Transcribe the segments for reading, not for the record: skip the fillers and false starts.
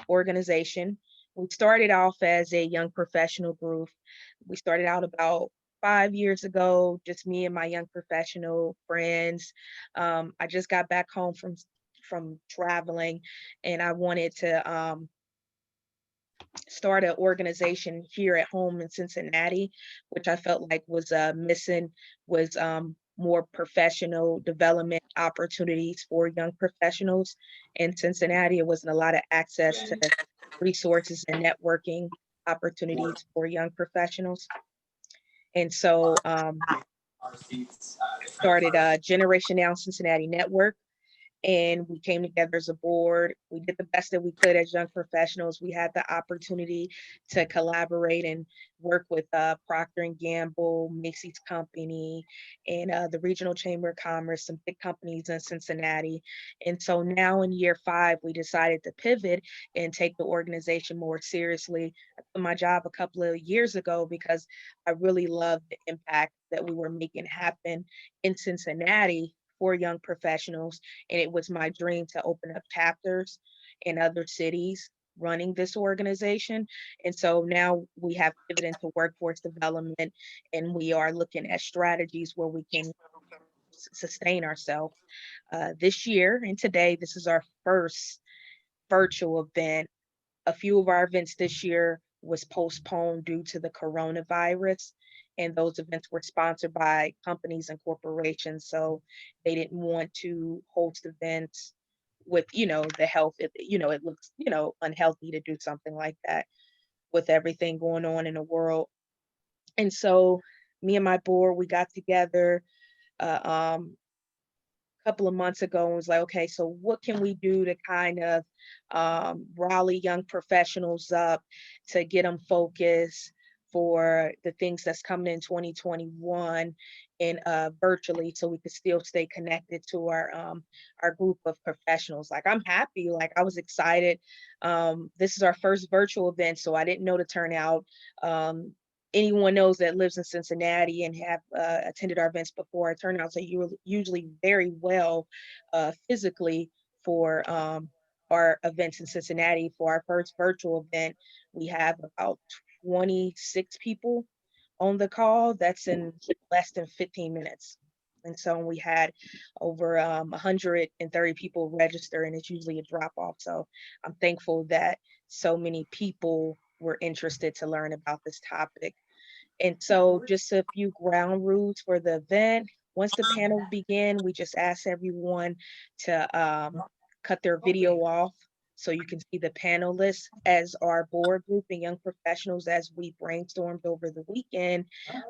organization. We started off as a young professional group. We started out about 5 years ago, just me and my young professional friends. I just got back home from traveling, and I wanted to start an organization here at home in Cincinnati, which I felt like was missing was more professional development opportunities for young professionals in Cincinnati. It wasn't a lot of access to resources and networking opportunities for young professionals. And so started Generation Now Cincinnati Network, and we came together as a board. We did the best that we could as young professionals. We had the opportunity to collaborate and work with Procter and Gamble, Macy's Company, and the Regional Chamber of Commerce, some big companies in Cincinnati. And so now in year 5, we decided to pivot and take the organization more seriously. I quit my job a couple of years ago because I really loved the impact that we were making happen in Cincinnati for young professionals. And it was my dream to open up chapters in other cities running this organization. And so now we have pivoted into workforce development, and we are looking at strategies where we can sustain ourselves. This year and today, this is our first virtual event. A few of our events this year was postponed due to the coronavirus, and those events were sponsored by companies and corporations, so they didn't want to host events with the health. It looks unhealthy to do something like that with everything going on in the world. And so me and my board, we got together a couple of months ago and was like, okay, so what can we do to kind of rally young professionals up, to get them focused for the things that's coming in 2021, and virtually, so we could still stay connected to our group of professionals. Like, I'm happy, like I was excited. This is our first virtual event, so I didn't know the turnout. Anyone knows that lives in Cincinnati and have attended our events before, our turnouts are usually very well physically for our events in Cincinnati. For our first virtual event, we have about 26 people on the call. That's in less than 15 minutes. And so we had over 130 people register, and it's usually a drop off. So I'm thankful that so many people were interested to learn about this topic. And so just a few ground rules for the event. Once the panel begin, we just ask everyone to cut their video off so you can see the panelists as our board group and young professionals. As we brainstormed over the weekend,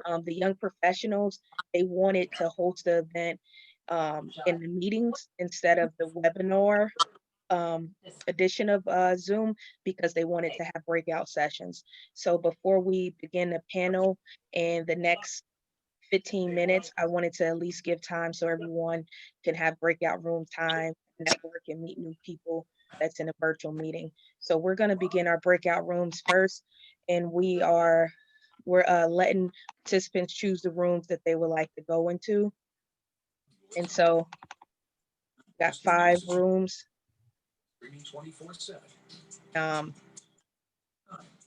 the young professionals, they wanted to host the event in the meetings instead of the webinar edition of Zoom, because they wanted to have breakout sessions. So before we begin the panel in the next 15 minutes, I wanted to at least give time so everyone can have breakout room time, network, and meet new people that's in a virtual meeting. So we're going to begin our breakout rooms first, and we're letting participants choose the rooms that they would like to go into. And so got 5 rooms. 24/7.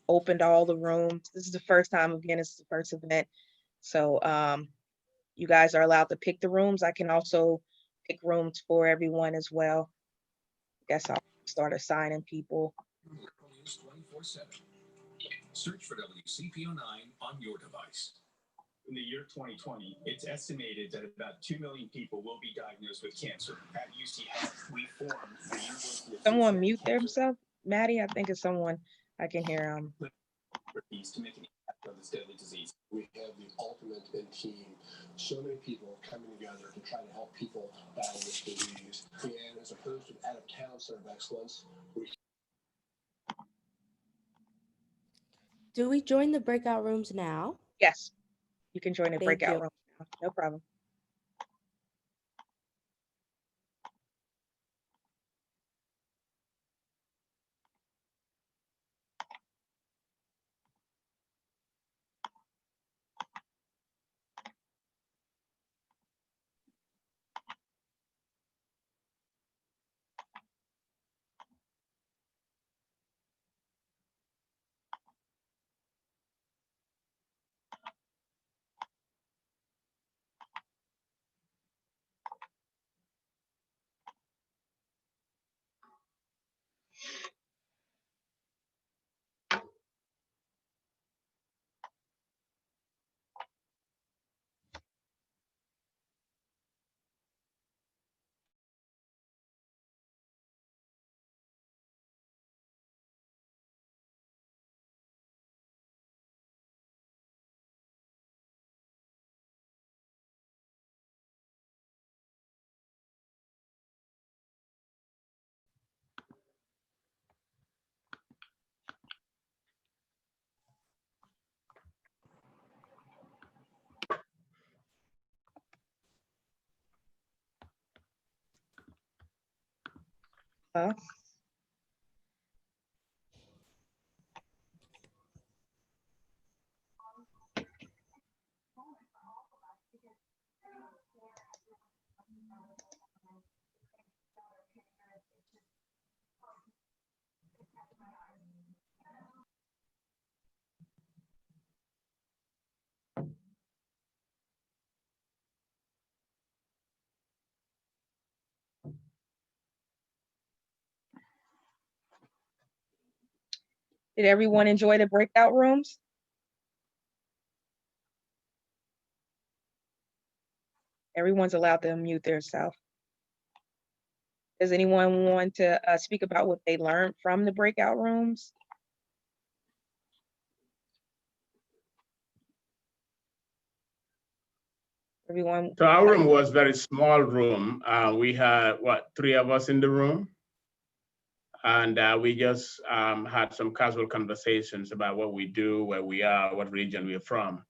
Opened all the rooms. This is the first time, again, it's the first event. So you guys are allowed to pick the rooms. I can also pick rooms for everyone as well. I guess I'll start assigning people. 24/7. Search for WCPO9 on your device. In the year 2020, it's estimated that about 2 million people will be diagnosed with cancer. At UC Health, we formed the University of Someone mute themselves? Maddie, I think it's someone. I can hear to make an impact on this deadly disease. We have the ultimate in team. So many people coming together to try to help people battle this disease. And as opposed to out-of-town center of excellence, Do we join the breakout rooms now? Yes, you can join the breakout room now. No problem. Uh, did everyone enjoy the breakout rooms? Everyone's allowed to unmute themselves. Does anyone want to speak about what they learned from the breakout rooms? Everyone. So our room was very small room. We had, what, 3 of us in the room? And we just had some casual conversations about what we do, where we are, what region we're from.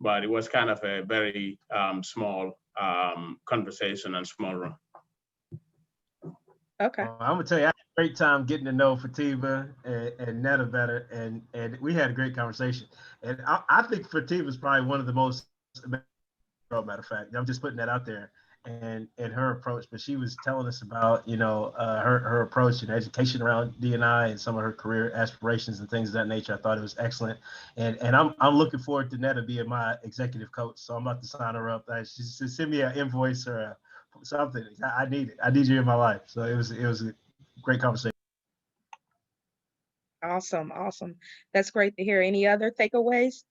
But it was kind of a very small conversation and small room. Okay. I'm gonna tell you, I had a great time getting to know Fativa and Netta better, and we had a great conversation. And I think Fativa's probably one of the most, matter of fact, I'm just putting that out there, and her approach. But she was telling us about, you know, her approach and education around D&I and some of her career aspirations and things of that nature. I thought it was excellent, and I'm looking forward to Netta being my executive coach. So I'm about to sign her up. She said, send me an invoice or something. I need it. I need you in my life. So it was a great conversation. Awesome, awesome. That's great to hear. Any other takeaways?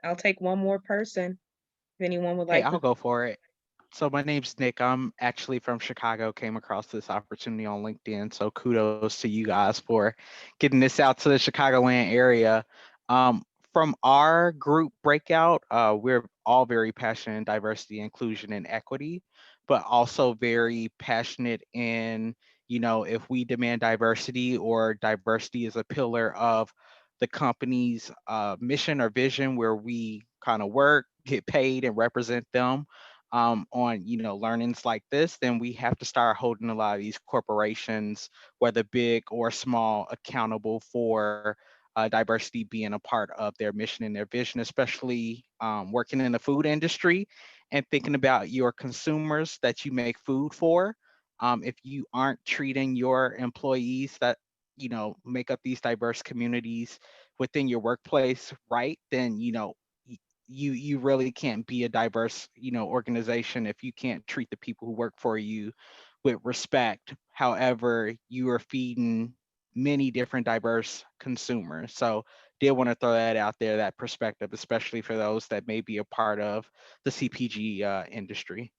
I'll take one more person. If anyone would Hey, like I'll to. go for it. So my name's Nick. I'm actually from Chicago, came across this opportunity on LinkedIn. So kudos to you guys for getting this out to the Chicagoland area. From our group breakout, we're all very passionate in diversity, inclusion, and equity, but also very passionate in, you know, if we demand diversity or diversity is a pillar of the company's mission or vision where we kind of work, get paid, and represent them on, you know, learnings like this, then we have to start holding a lot of these corporations, whether big or small, accountable for diversity being a part of their mission and their vision, especially working in the food industry and thinking about your consumers that you make food for. If you aren't treating your employees that, you know, make up these diverse communities within your workplace right, then, you know, you really can't be a diverse, you know, organization if you can't treat the people who work for you with respect. However, you are feeding many different diverse consumers. So did want to throw that out there, that perspective, especially for those that may be a part of the CPG industry.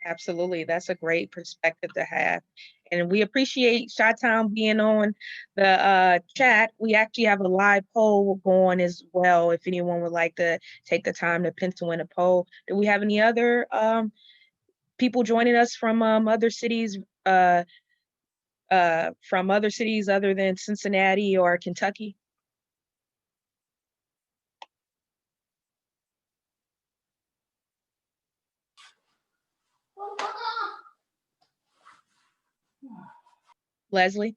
Absolutely. That's a great perspective to have. And we appreciate Chi-Town being on the chat. We actually have a live poll going as well. If anyone would like to take the time to pencil in a poll. Do we have any other people joining us from other cities other than Cincinnati or Kentucky? Leslie?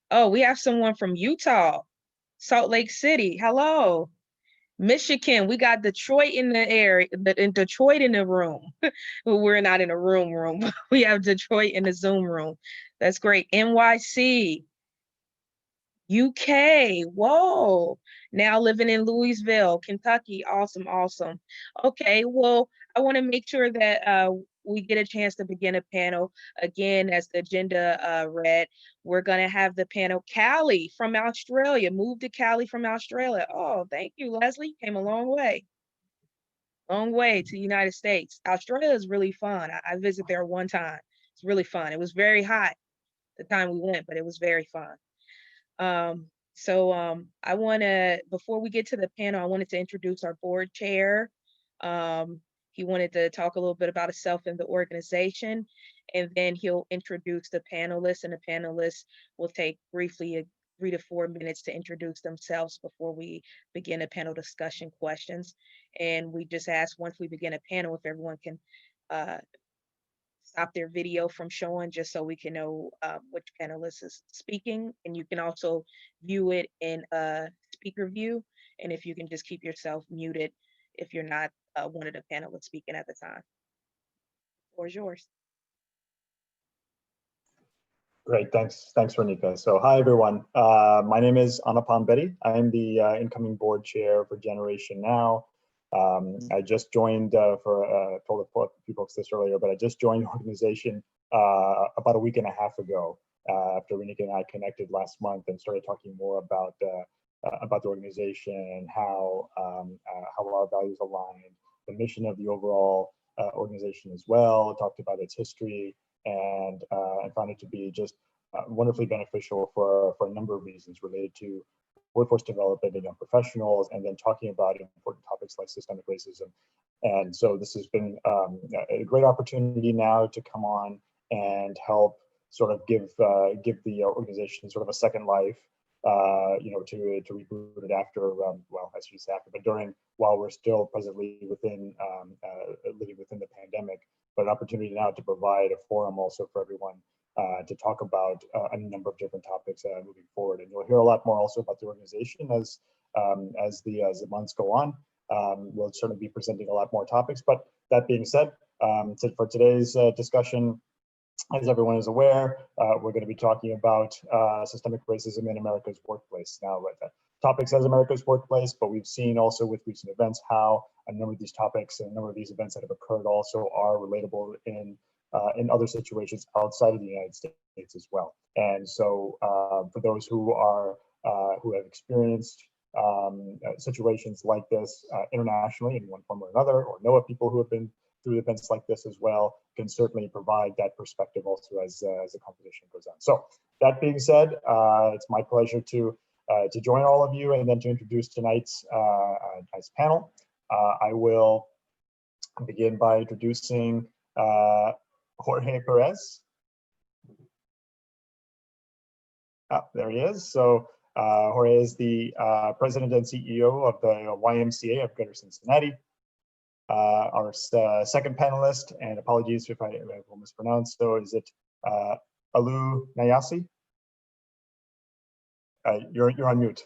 Oh, we have someone from Utah, Salt Lake City. Hello. Michigan, we got Detroit in the area, in Detroit in the room. Well, we're not in a room, but we have Detroit in the Zoom room. That's great. NYC, UK, whoa. Now living in Louisville, Kentucky. Awesome, awesome. Okay, well, I want to make sure that we get a chance to begin a panel. Again, as the agenda read, we're going to have the panel Callie from Australia, moved to Cali from Australia. Oh, thank you, Leslie. Came a long way. Long way to the United States. Australia is really fun. I visited there one time. It's really fun. It was very hot the time we went, but it was very fun. I want to, before we get to the panel, I wanted to introduce our board chair. He wanted to talk a little bit about himself and the organization, and then he'll introduce the panelists, and the panelists will take briefly 3 to 4 minutes to introduce themselves before we begin a panel discussion questions. And we just ask once we begin a panel, if everyone can stop their video from showing just so we can know which panelist is speaking. And you can also view it in speaker view. And if you can just keep yourself muted if you're not one of the panelists speaking at the time. The floor is yours. Great, thanks, Renika. So hi, everyone. My name is Anupam Betty. I'm the incoming board chair for Generation Now. I just joined told a few folks this earlier, but I just joined the organization about a week and a half ago after Renika and I connected last month and started talking more about the organization and how our values align, the mission of the overall organization as well, talked about its history, and I found it to be just wonderfully beneficial for a number of reasons related to workforce development and young professionals, and then talking about important topics like systemic racism. And so this has been a great opportunity now to come on and help sort of give the organization sort of a second life, to reboot it after, well, I should say after, but while we're still presently living within the pandemic, but an opportunity now to provide a forum also for everyone to talk about a number of different topics moving forward. And you'll hear a lot more also about the organization as the months go on. We'll certainly be presenting a lot more topics, but that being said, for today's discussion, as everyone is aware, we're going to be talking about systemic racism in America's workplace. Now, the topic says America's workplace, but we've seen also with recent events how a number of these topics and a number of these events that have occurred also are relatable in other situations outside of the United States as well. And so for those who have experienced situations like this internationally in one form or another, or know of people who have been through events like this as well, can certainly provide that perspective also as the conversation goes on. So that being said, it's my pleasure to join all of you and then to introduce tonight's panel. I will begin by introducing Jorge Perez. There he is. So Jorge is the president and CEO of the YMCA of Greater Cincinnati. Our second panelist, and apologies if I will mispronounce, so is it Alieu Nyassi? You're on mute.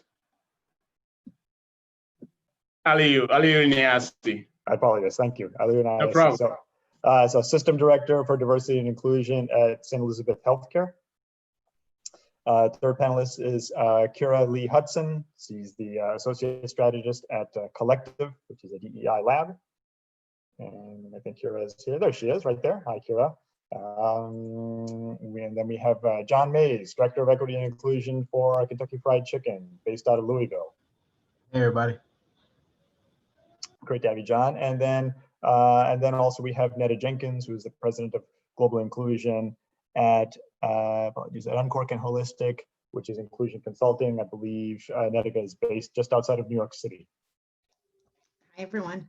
Alieu Nyassi. I apologize. Thank you. Alieu Nyassi. No problem. So System Director for Diversity and Inclusion at St. Elizabeth Healthcare. Third panelist is Kira Lee Hutson. She's the Associate Strategist at Collective, which is a DEI lab. And I think Kira is here. There she is, right there. Hi, Kira. And then we have John Mays, Director of Equity and Inclusion for Kentucky Fried Chicken, based out of Louisville. Hey, everybody. Great to have you, John. And then also we have Netta Jenkins, who's the President of Global Inclusion at Unqork and Holistic, which is inclusion consulting. I believe Netta is based just outside of New York City. Hi, everyone.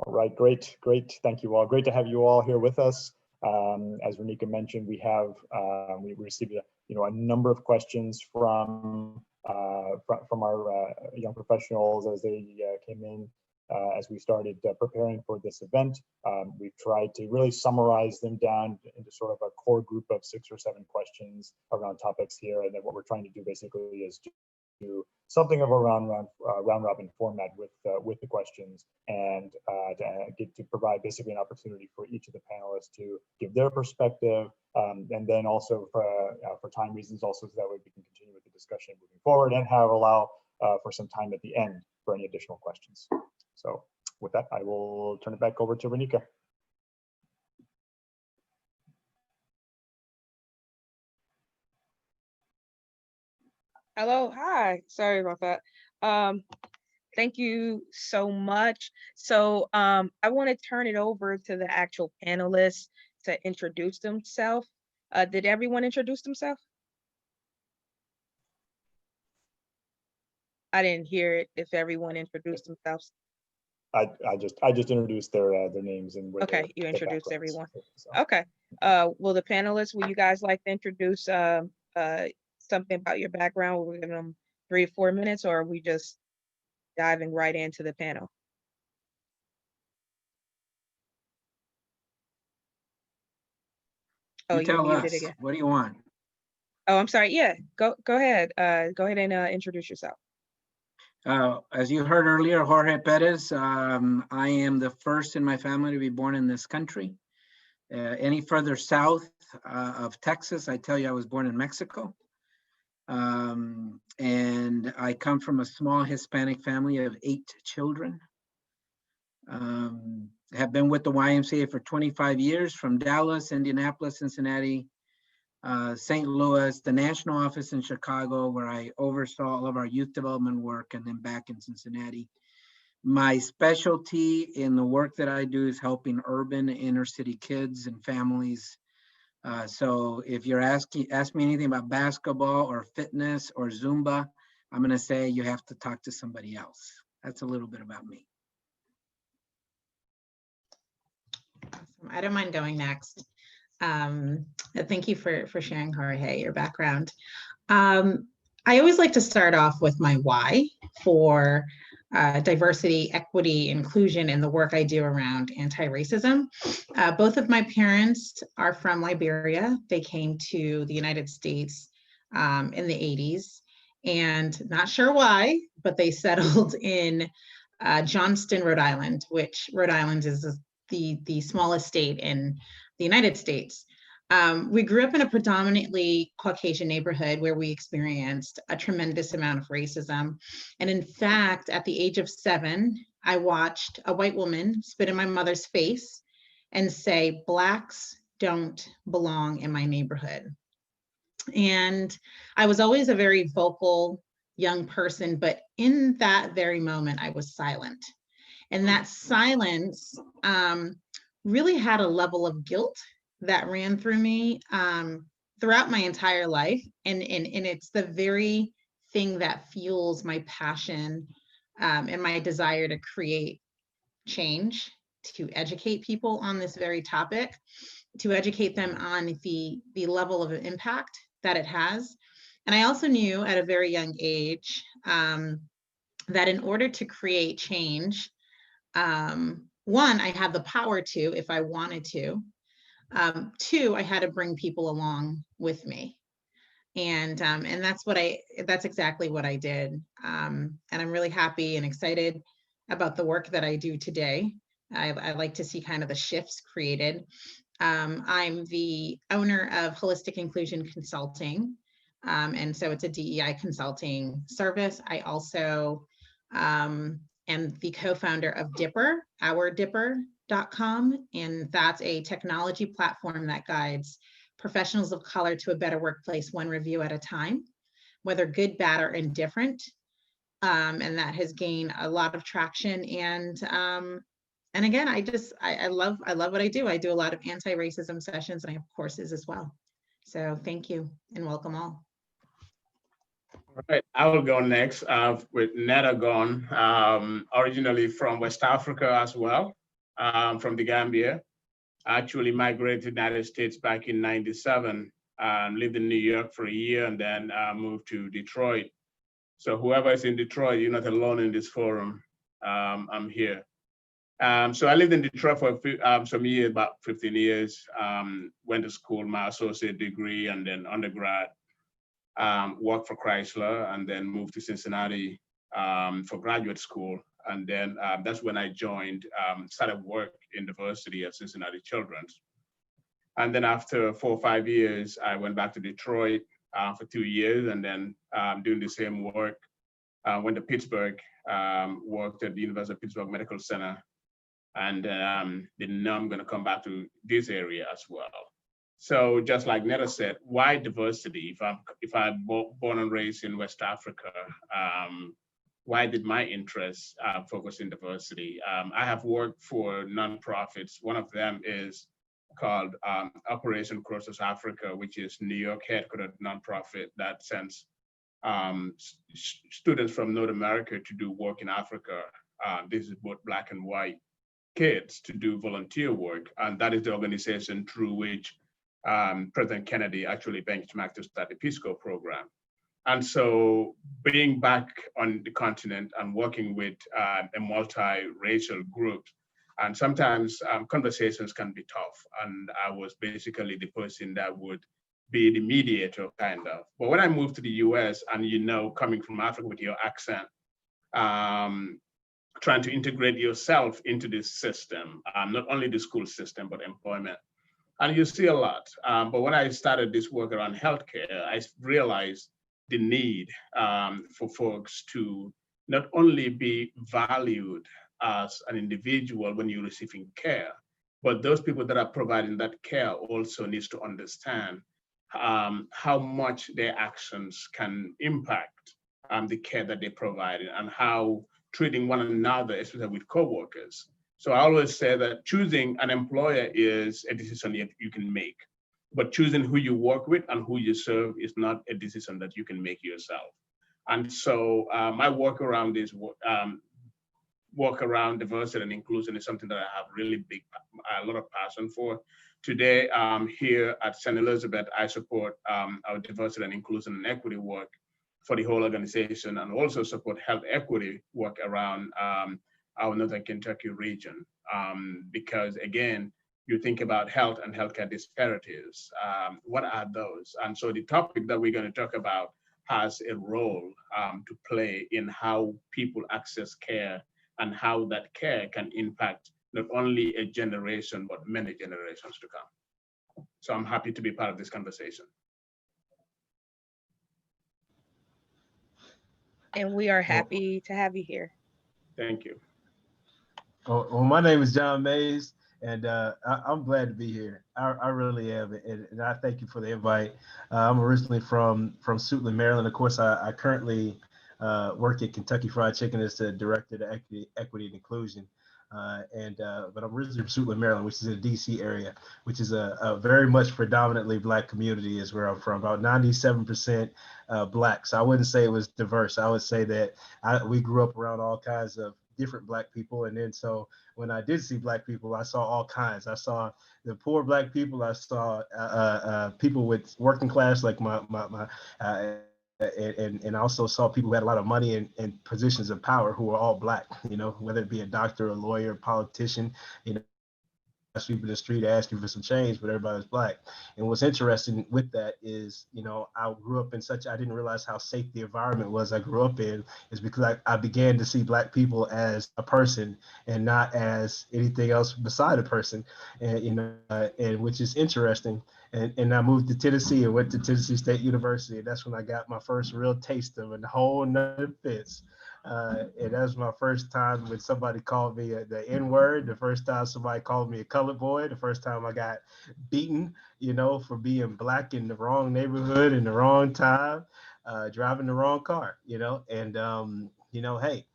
All right, great. Thank you all. Great to have you all here with us. As Renika mentioned, we received a number of questions from our young professionals as they came in as we started preparing for this event. We've tried to really summarize them down into sort of a core group of 6 or 7 questions around topics here, and then what we're trying to do basically is to do something of a round robin format with the questions, and to provide basically an opportunity for each of the panelists to give their perspective, and then also for time reasons also, so that way we can continue with the discussion moving forward and allow for some time at the end for any additional questions. So with that, I will turn it back over to Renika. Hello, hi, sorry about that. Thank you so much. So I want to turn it over to the actual panelists to introduce themselves. Did everyone introduce themselves? I didn't hear it if everyone introduced themselves. I just introduced their names and okay, you introduced everyone. So. Okay. Will the panelists, would you guys like to introduce something about your background? We're giving them 3 to 4 minutes, or are we just diving right into the panel? Oh, You you're tell muted us, again. what do you want? Oh, I'm sorry. Yeah, go ahead. Go ahead and introduce yourself. As you heard earlier, Jorge Perez, I am the first in my family to be born in this country. Any further south of Texas, I tell you, I was born in Mexico. And I come from a small Hispanic family of 8 children. Have been with the YMCA for 25 years, from Dallas, Indianapolis, Cincinnati, St. Louis, the national office in Chicago, where I oversaw all of our youth development work, and then back in Cincinnati. My specialty in the work that I do is helping urban inner city kids and families. So if you're ask me anything about basketball or fitness or Zumba, I'm gonna say you have to talk to somebody else. That's a little bit about me. Awesome. I don't mind going next. Thank you for sharing, Jorge, your background. I always like to start off with my why for diversity, equity, inclusion, and the work I do around anti-racism. Both of my parents are from Liberia. They came to the United States in the 80s, and not sure why, but they settled in Johnston, Rhode Island, which Rhode Island is the smallest state in the United States. We grew up in a predominantly Caucasian neighborhood where we experienced a tremendous amount of racism. And in fact, at the age of 7, I watched a white woman spit in my mother's face and say, "Blacks don't belong in my neighborhood." And I was always a very vocal young person, but in that very moment, I was silent. And that silence really had a level of guilt that ran through me throughout my entire life. And it's the very thing that fuels my passion and my desire to create change, to educate people on this very topic, to educate them on the level of impact that it has. And I also knew at a very young age that in order to create change, one, I had the power to if I wanted to. 2, I had to bring people along with me. And that's exactly what I did. And I'm really happy and excited about the work that I do today. I like to see kind of the shifts created. I'm the owner of Holistic Inclusion Consulting. And so it's a DEI consulting service. I also am the co-founder of Dipper, OurDipper.com, and that's a technology platform that guides professionals of color to a better workplace, one review at a time, whether good, bad, or indifferent. And that has gained a lot of traction. And again, I love what I do. I do a lot of anti-racism sessions, and I have courses as well. So thank you and welcome all. All right, I will go next with Netta gone, originally from West Africa as well, from the Gambia. I actually migrated to the United States back in '97, lived in New York for a year, and then moved to Detroit. So whoever is in Detroit, you're not alone in this forum. I'm here. So I lived in Detroit for some years, about 15 years, went to school, my associate degree, and then undergrad. Worked for Chrysler, and then moved to Cincinnati for graduate school. And then that's when I joined, started work in diversity at Cincinnati Children's. And then after 4 or 5 years, I went back to Detroit for 2 years, and then doing the same work. Went to Pittsburgh, worked at the University of Pittsburgh Medical Center, and then now I'm gonna come back to this area as well. So just like Netta said, why diversity? If I'm born and raised in West Africa, why did my interests focus in diversity? I have worked for nonprofits. One of them is called Operation Cross Africa, which is New York headquartered nonprofit that sends students from North America to do work in Africa. This is both Black and white kids to do volunteer work. And that is the organization through which President Kennedy actually benchmarked to start the Peace Corps program. And so being back on the continent and working with a multi-racial group, and sometimes conversations can be tough. And I was basically the person that would be the mediator, kind of. But when I moved to the US, and coming from Africa with your accent, trying to integrate yourself into this system, not only the school system, but employment. And you see a lot. But when I started this work around healthcare, I realized the need for folks to not only be valued as an individual when you're receiving care, but those people that are providing that care also needs to understand how much their actions can impact the care that they provide, and how treating one another, especially with coworkers. So I always say that choosing an employer is a decision that you can make, but choosing who you work with and who you serve is not a decision that you can make yourself. And so my work around this work around diversity and inclusion is something that I have really a lot of passion for. Today, here at St. Elizabeth, I support our diversity and inclusion and equity work for the whole organization, and also support health equity work around our Northern Kentucky region. Because again, you think about health and healthcare disparities. What are those? And so the topic that we're going to talk about has a role to play in how people access care and how that care can impact not only a generation, but many generations to come. So I'm happy to be part of this conversation. And we are happy to have you here. Thank you. Well, my name is John Mays, and I'm glad to be here. I really am, and I thank you for the invite. I'm originally from Suitland, Maryland. Of course, I currently work at Kentucky Fried Chicken as the director of equity and inclusion. But I'm originally from Suitland, Maryland, which is in the DC area, which is a very much predominantly Black community is where I'm from, about 97% Black. So I wouldn't say it was diverse. I would say that we grew up around all kinds of different Black people. And then so when I did see Black people, I saw all kinds. I saw the poor Black people. I saw people with working class, like and I also saw people who had a lot of money and positions of power who were all Black, whether it be a doctor, a lawyer, a politician, sweeping the street asking for some change, but everybody's Black. And what's interesting with that is, I grew up in I didn't realize how safe the environment was I grew up in, is because I began to see Black people as a person and not as anything else beside a person, and which is interesting. And I moved to Tennessee and went to Tennessee State University. And that's when I got my first real taste of a whole nother fence. And that was my first time when somebody called me the N-word, the first time somebody called me a colored boy, the first time I got beaten, for being Black in the wrong neighborhood in the wrong time, driving the wrong car, and, hey,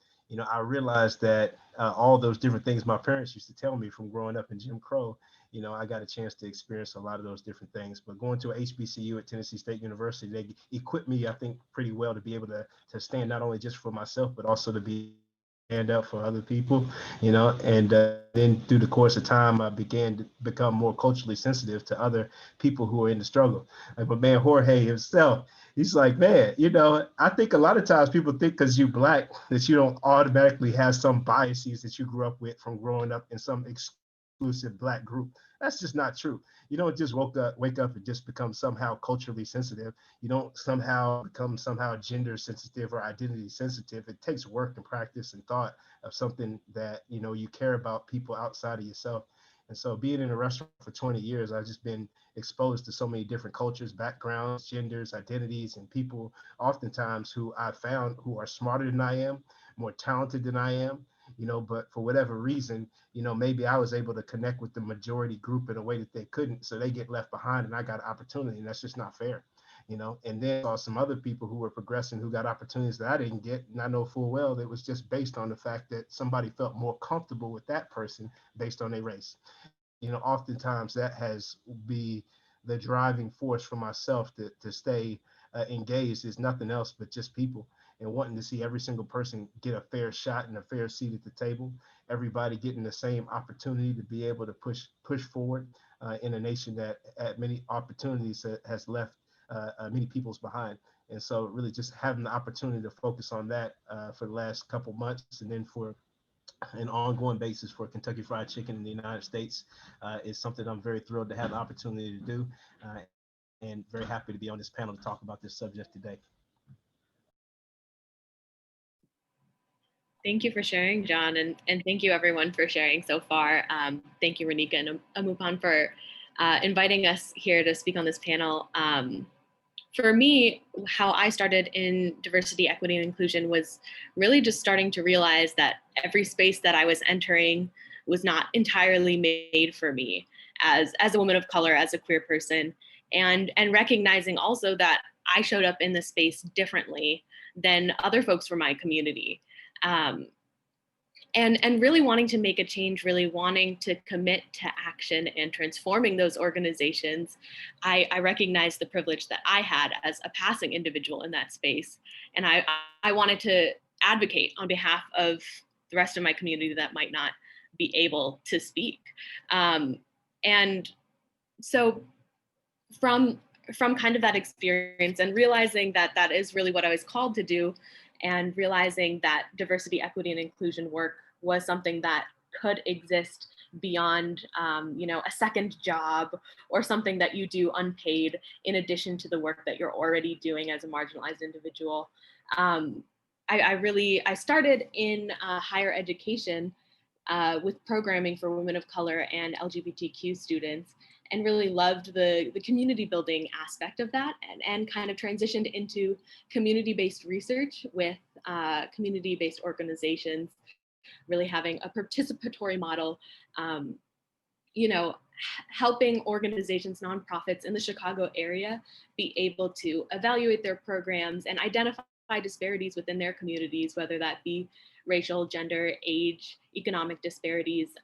I realized that all those different things my parents used to tell me from growing up in Jim Crow, I got a chance to experience a lot of those different things. But going to a HBCU at Tennessee State University, they equipped me, I think, pretty well to be able to stand not only just for myself, but also to stand up for other people, and then through the course of time, I began to become more culturally sensitive to other people who are in the struggle. Like my man Jorge himself, he's like, man, I think a lot of times people think because you're Black that you don't automatically have some biases that you grew up with from growing up in some exclusive Black group. That's just not true. You don't just wake up and just become somehow culturally sensitive. You don't somehow become gender sensitive or identity sensitive. It takes work and practice and thought of something that, you care about people outside of yourself. And so being in a restaurant for 20 years, I've just been exposed to so many different cultures, backgrounds, genders, identities, and people oftentimes who I found who are smarter than I am, more talented than I am, but for whatever reason, maybe I was able to connect with the majority group in a way that they couldn't. So they get left behind and I got an opportunity, and that's just not fair, and then saw some other people who were progressing who got opportunities that I didn't get. And I know full well that it was just based on the fact that somebody felt more comfortable with that person based on their race. Oftentimes that has be the driving force for myself to stay engaged is nothing else but just people. and wanting to see every single person get a fair shot and a fair seat at the table, everybody getting the same opportunity to be able to push forward in a nation that at many opportunities has left many peoples behind. And so really just having the opportunity to focus on that for the last couple months, and then for an ongoing basis for Kentucky Fried Chicken in the United States is something I'm very thrilled to have the opportunity to do, and very happy to be on this panel to talk about this subject today. Thank you for sharing, John, and thank you everyone for sharing so far. Thank you, Renika and Amupan, for inviting us here to speak on this panel. For me, how I started in diversity, equity, and inclusion was really just starting to realize that every space that I was entering was not entirely made for me as a woman of color, as a queer person, and recognizing also that I showed up in this space differently than other folks from my community. And really wanting to make a change, really wanting to commit to action and transforming those organizations, I recognized the privilege that I had as a passing individual in that space. And I wanted to advocate on behalf of the rest of my community that might not be able to speak. And so from kind of that experience and realizing that that is really what I was called to do, and realizing that diversity, equity, and inclusion work was something that could exist beyond a second job or something that you do unpaid in addition to the work that you're already doing as a marginalized individual. I started in higher education with programming for women of color and LGBTQ students, and really loved the community building aspect of that, and kind of transitioned into community-based research with community-based organizations, really having a participatory model, helping organizations, nonprofits in the Chicago area be able to evaluate their programs and identify disparities within their communities, whether that be racial, gender, age, economic disparities.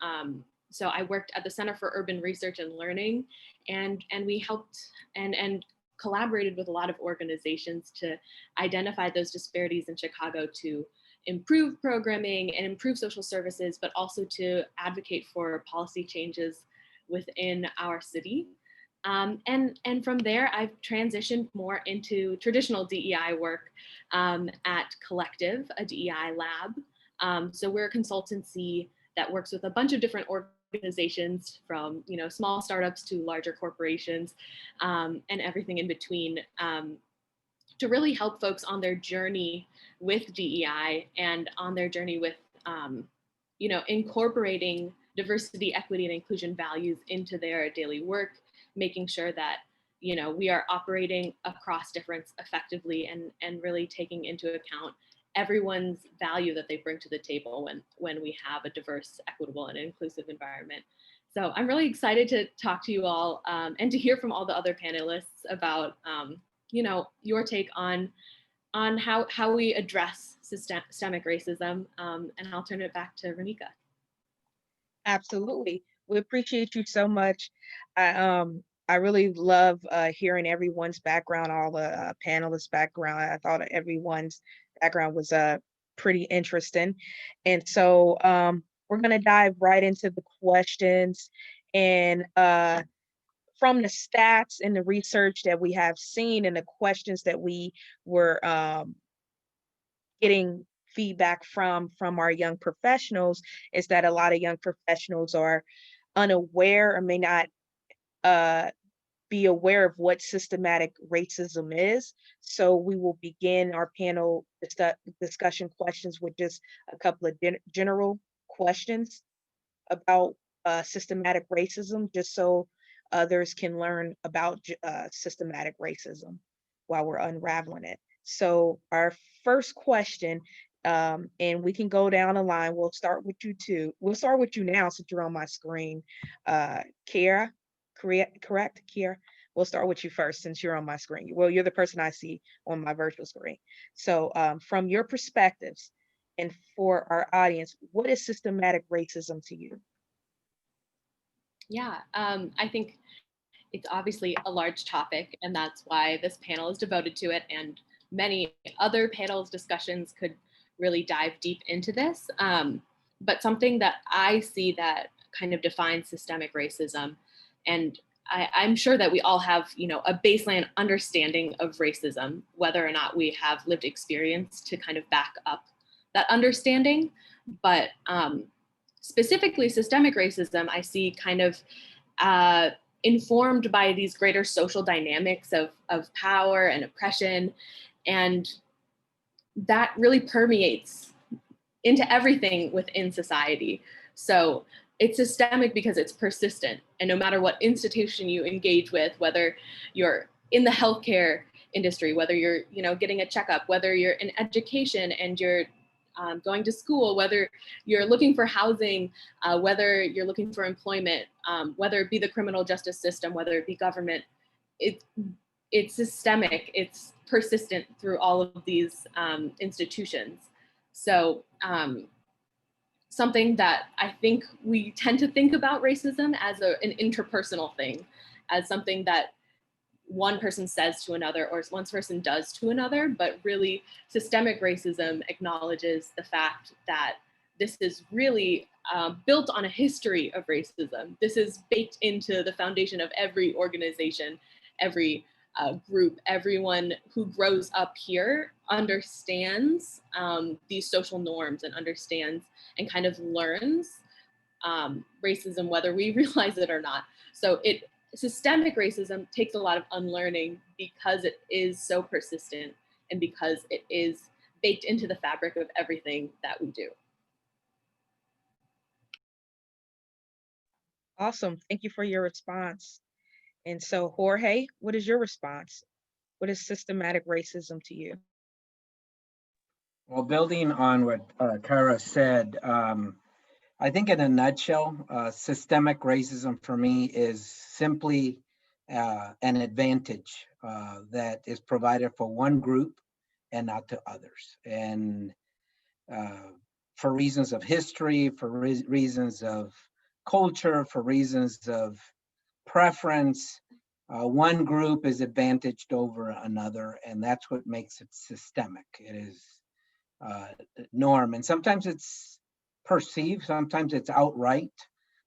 So I worked at the Center for Urban Research and Learning, and we helped and collaborated with a lot of organizations to identify those disparities in Chicago, to improve programming and improve social services, but also to advocate for policy changes within our city. And from there, I've transitioned more into traditional DEI work at Collective, a DEI lab. So we're a consultancy that works with a bunch of different organizations, from small startups to larger corporations, and everything in between, to really help folks on their journey with DEI and on their journey with incorporating diversity, equity, and inclusion values into their daily work, making sure that we are operating across difference effectively, and really taking into account everyone's value that they bring to the table when we have a diverse, equitable, and inclusive environment. So I'm really excited to talk to you all and to hear from all the other panelists about your take on how we address systemic racism, and I'll turn it back to Renika. Absolutely. We appreciate you so much. I really love hearing everyone's background, all the panelists' background. I thought everyone's background was pretty interesting. And so we're going to dive right into the questions. And from the stats and the research that we have seen and the questions that we were getting feedback from our young professionals, is that a lot of young professionals are unaware or may not be aware of what systematic racism is. So we will begin our panel discussion questions with just a couple of general questions about systematic racism, just so others can learn about systematic racism while we're unraveling it. So our first question, and we can go down the line. We'll start with you two. We'll start with you now since you're on my screen. Kiera, correct, Kiera? We'll start with you first since you're on my screen. Well, you're the person I see on my virtual screen. So from your perspectives and for our audience, what is systematic racism to you? Yeah, I think it's obviously a large topic, and that's why this panel is devoted to it, and many other panels discussions could really dive deep into this. But something that I see that kind of defines systemic racism, and I'm sure that we all have, a baseline understanding of racism, whether or not we have lived experience to kind of back up that understanding. But specifically systemic racism, I see kind of informed by these greater social dynamics of power and oppression. And that really permeates into everything within society. So it's systemic because it's persistent. And no matter what institution you engage with, whether you're in the healthcare industry, whether you're getting a checkup, whether you're in education and you're going to school, whether you're looking for housing, whether you're looking for employment, whether it be the criminal justice system, whether it be government, it's systemic, it's persistent through all of these institutions. So something that I think we tend to think about racism as an interpersonal thing, as something that one person says to another or one person does to another, but really systemic racism acknowledges the fact that this is really built on a history of racism. This is baked into the foundation of every organization, every group. Everyone who grows up here understands these social norms and understands and kind of learns racism, whether we realize it or not. So systemic racism takes a lot of unlearning because it is so persistent and because it is baked into the fabric of everything that we do. Awesome. Thank you for your response. And so, Jorge, what is your response? What is systematic racism to you? Well, building on what Kara said, I think in a nutshell, systemic racism for me is simply an advantage that is provided for one group and not to others. And for reasons of history, for reasons of culture, for reasons of preference, one group is advantaged over another, and that's what makes it systemic. It is norm, and sometimes it's perceived, sometimes it's outright.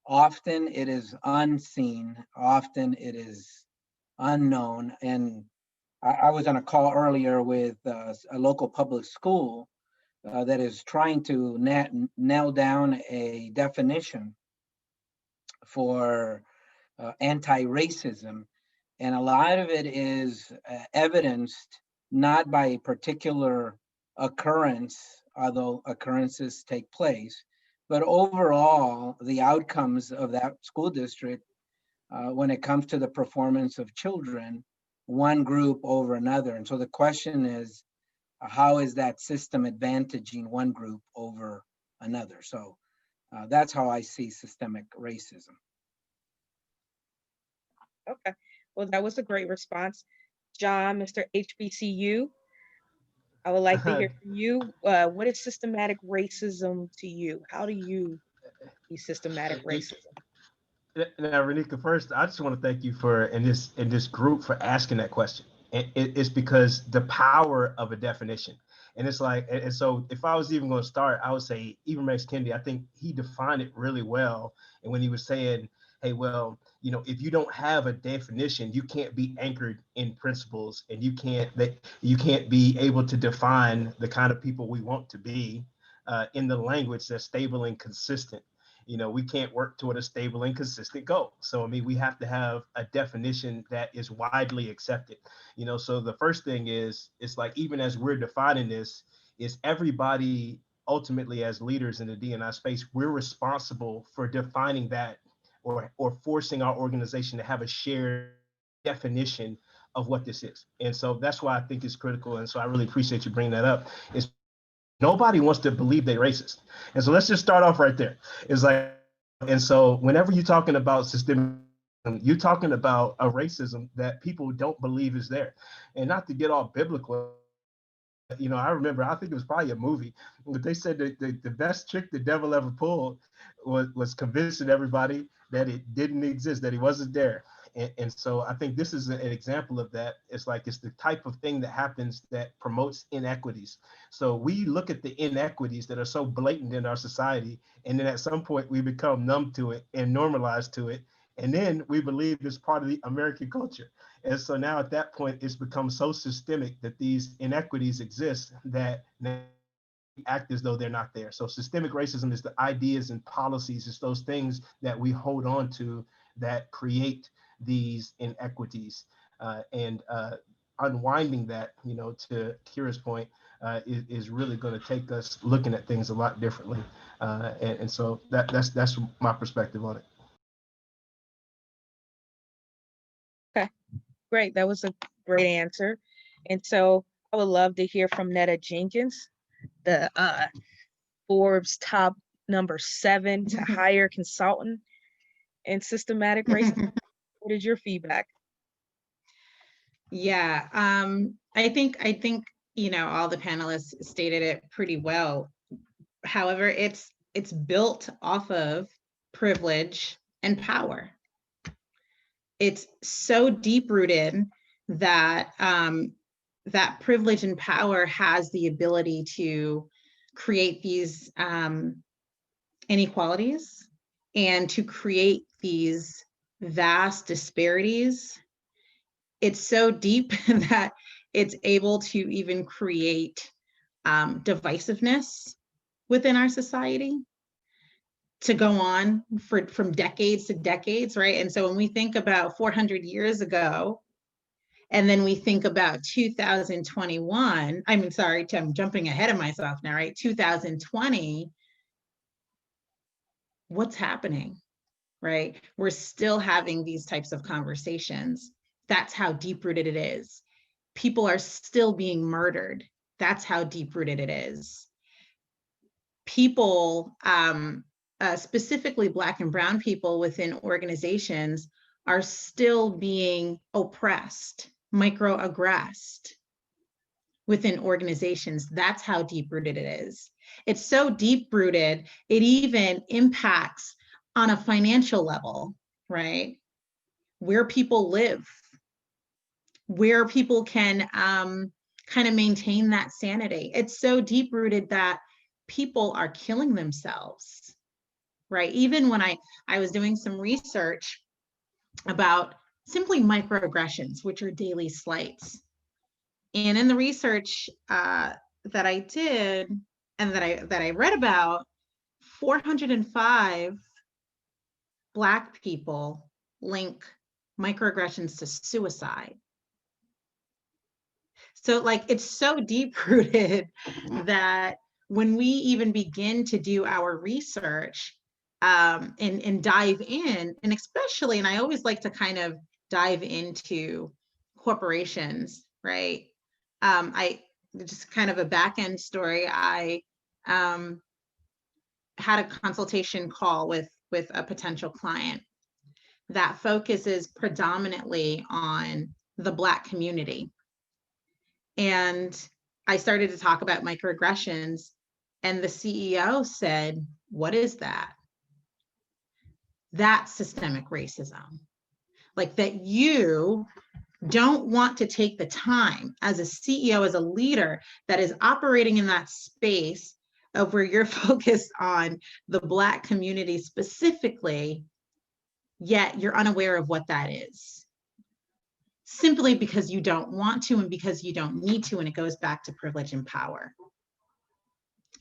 Often it is unseen, often it is unknown. And I was on a call earlier with a local public school that is trying to nail down a definition for anti-racism. And a lot of it is evidenced not by a particular occurrence, although occurrences take place, but overall the outcomes of that school district when it comes to the performance of children, one group over another. And so the question is, how is that system advantaging one group over another? So that's how I see systemic racism. Okay, well, that was a great response. John, Mr. HBCU, I would like to hear from you. What is systematic racism to you? How do you see systematic racism? Now, Renika, first, I just want to thank you for in this group for asking that question. It's because the power of a definition. And it's like, and so if I was even going to start, I would say Ibram X. Kendi, I think he defined it really well. And when he was saying, hey, well, if you don't have a definition, you can't be anchored in principles, and you can't be able to define the kind of people we want to be in the language that's stable and consistent. We can't work toward a stable and consistent goal. So, I mean, we have to have a definition that is widely accepted. So the first thing is, it's like, even as we're defining this, is everybody ultimately as leaders in the D&I space, we're responsible for defining that or forcing our organization to have a shared definition of what this is. And so that's why I think it's critical. And so I really appreciate you bringing that up. Is nobody wants to believe they're racist. And so let's just start off right there. It's like, and so whenever you're talking about systemic, you're talking about a racism that people don't believe is there. And not to get all biblical, I remember, I think it was probably a movie, but they said that the best trick the devil ever pulled was convincing everybody that it didn't exist, that he wasn't there. And so I think this is an example of that. It's like, it's the type of thing that happens that promotes inequities. So we look at the inequities that are so blatant in our society, and then at some point we become numb to it and normalized to it. And then we believe it's part of the American culture. And so now at that point, it's become so systemic that these inequities exist that now we act as though they're not there. So systemic racism is the ideas and policies, it's those things that we hold on to that create these inequities. And unwinding that, you know, to Kira's point, is really going to take us looking at things a lot differently. And so that's my perspective on it. Okay, great. That was a great answer. And so I would love to hear from Netta Jenkins, the Forbes top #7 to hire consultant in systematic racism. What is your feedback? Yeah, I think you know, all the panelists stated it pretty well. However, it's built off of privilege and power. It's so deep rooted that that privilege and power has the ability to create these inequalities and to create these vast disparities. It's so deep that it's able to even create divisiveness within our society to go on from decades to decades, right? And so when we think about 400 years ago, and then we think about 2021, I'm jumping ahead of myself now, right? 2020, what's happening, right? We're still having these types of conversations. That's how deep-rooted it is. People are still being murdered. That's how deep-rooted it is. People, specifically Black and Brown people within organizations, are still being oppressed, microaggressed within organizations. That's how deep-rooted it is. It's so deep-rooted, it even impacts on a financial level, right? Where people live, where people can kind of maintain that sanity. It's so deep-rooted that people are killing themselves, right? Even when I was doing some research about simply microaggressions, which are daily slights. And in the research that I did and that I read about, 405 Black people link microaggressions to suicide. So like, it's so deep rooted that when we even begin to do our research and dive in, and especially, and I always like to kind of dive into corporations, right? I just kind of a back end story. I had a consultation call with a potential client that focuses predominantly on the Black community. And I started to talk about microaggressions, and the CEO said, "What is that?" That's systemic racism. Like, that you don't want to take the time as a CEO, as a leader that is operating in that space of where you're focused on the Black community specifically, yet you're unaware of what that is, simply because you don't want to and because you don't need to, and it goes back to privilege and power.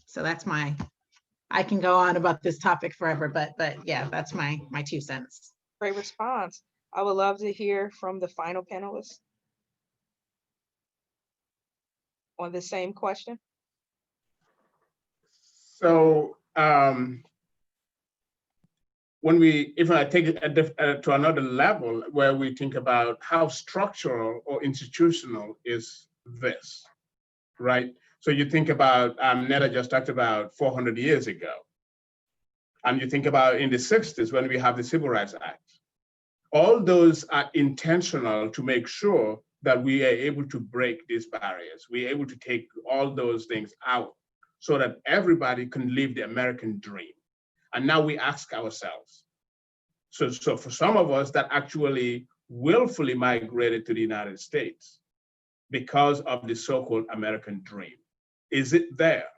So that's I can go on about this topic forever, but yeah, that's my 2 cents. Great response. I would love to hear from the final panelists on the same question. So if I take it to another level, where we think about how structural or institutional is this, right? So you think about, Netta just talked about 400 years ago. And you think about in the 60s when we have the Civil Rights Act. All those are intentional to make sure that we are able to break these barriers. We're able to take all those things out so that everybody can live the American dream. And now we ask ourselves, so for some of us, that actually willfully migrated to the United States because of the so-called American dream? Is it there?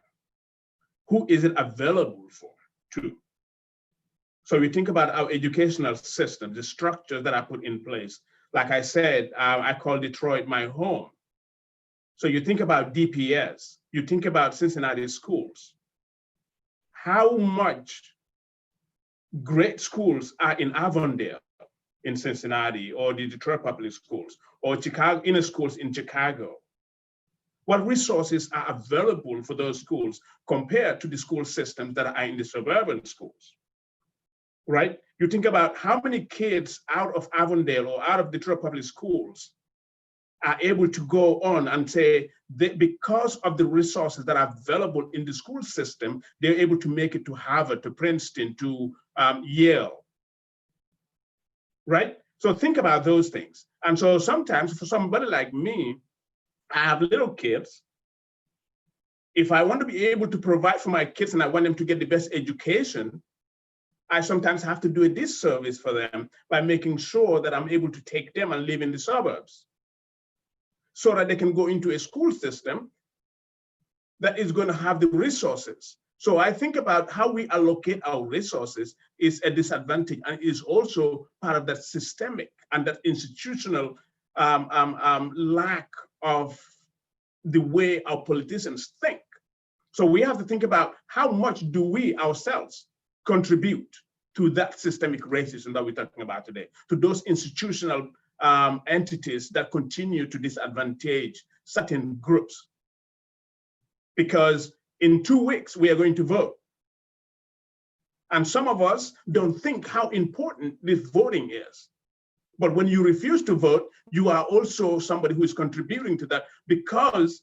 Who is it available for, too? So we think about our educational system, the structures that are put in place. Like I said, I call Detroit my home. So you think about DPS, you think about Cincinnati schools. How much great schools are in Avondale in Cincinnati, or the Detroit Public Schools, or Chicago inner schools in Chicago? What resources are available for those schools compared to the school systems that are in the suburban schools, right? You think about how many kids out of Avondale or out of Detroit Public Schools are able to go on and say that because of the resources that are available in the school system, they're able to make it to Harvard, to Princeton, to Yale, right? So think about those things. And so sometimes for somebody like me, I have little kids. If I want to be able to provide for my kids and I want them to get the best education, I sometimes have to do a disservice for them by making sure that I'm able to take them and live in the suburbs so that they can go into a school system that is going to have the resources. So I think about how we allocate our resources is a disadvantage, and is also part of that systemic and that institutional lack of the way our politicians think. So we have to think about how much do we ourselves contribute to that systemic racism that we're talking about today, to those institutional entities that continue to disadvantage certain groups. Because in 2 weeks, we are going to vote. And some of us don't think how important this voting is. But when you refuse to vote, you are also somebody who is contributing to that, because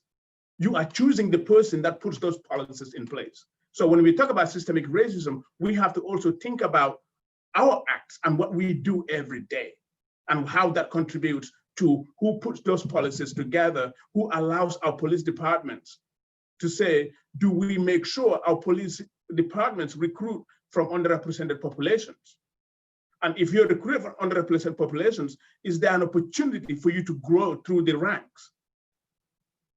you are choosing the person that puts those policies in place. So when we talk about systemic racism, we have to also think about our acts and what we do every day, and how that contributes to who puts those policies together, who allows our police departments to say, do we make sure our police departments recruit from underrepresented populations? And if you're recruiting from underrepresented populations, is there an opportunity for you to grow through the ranks?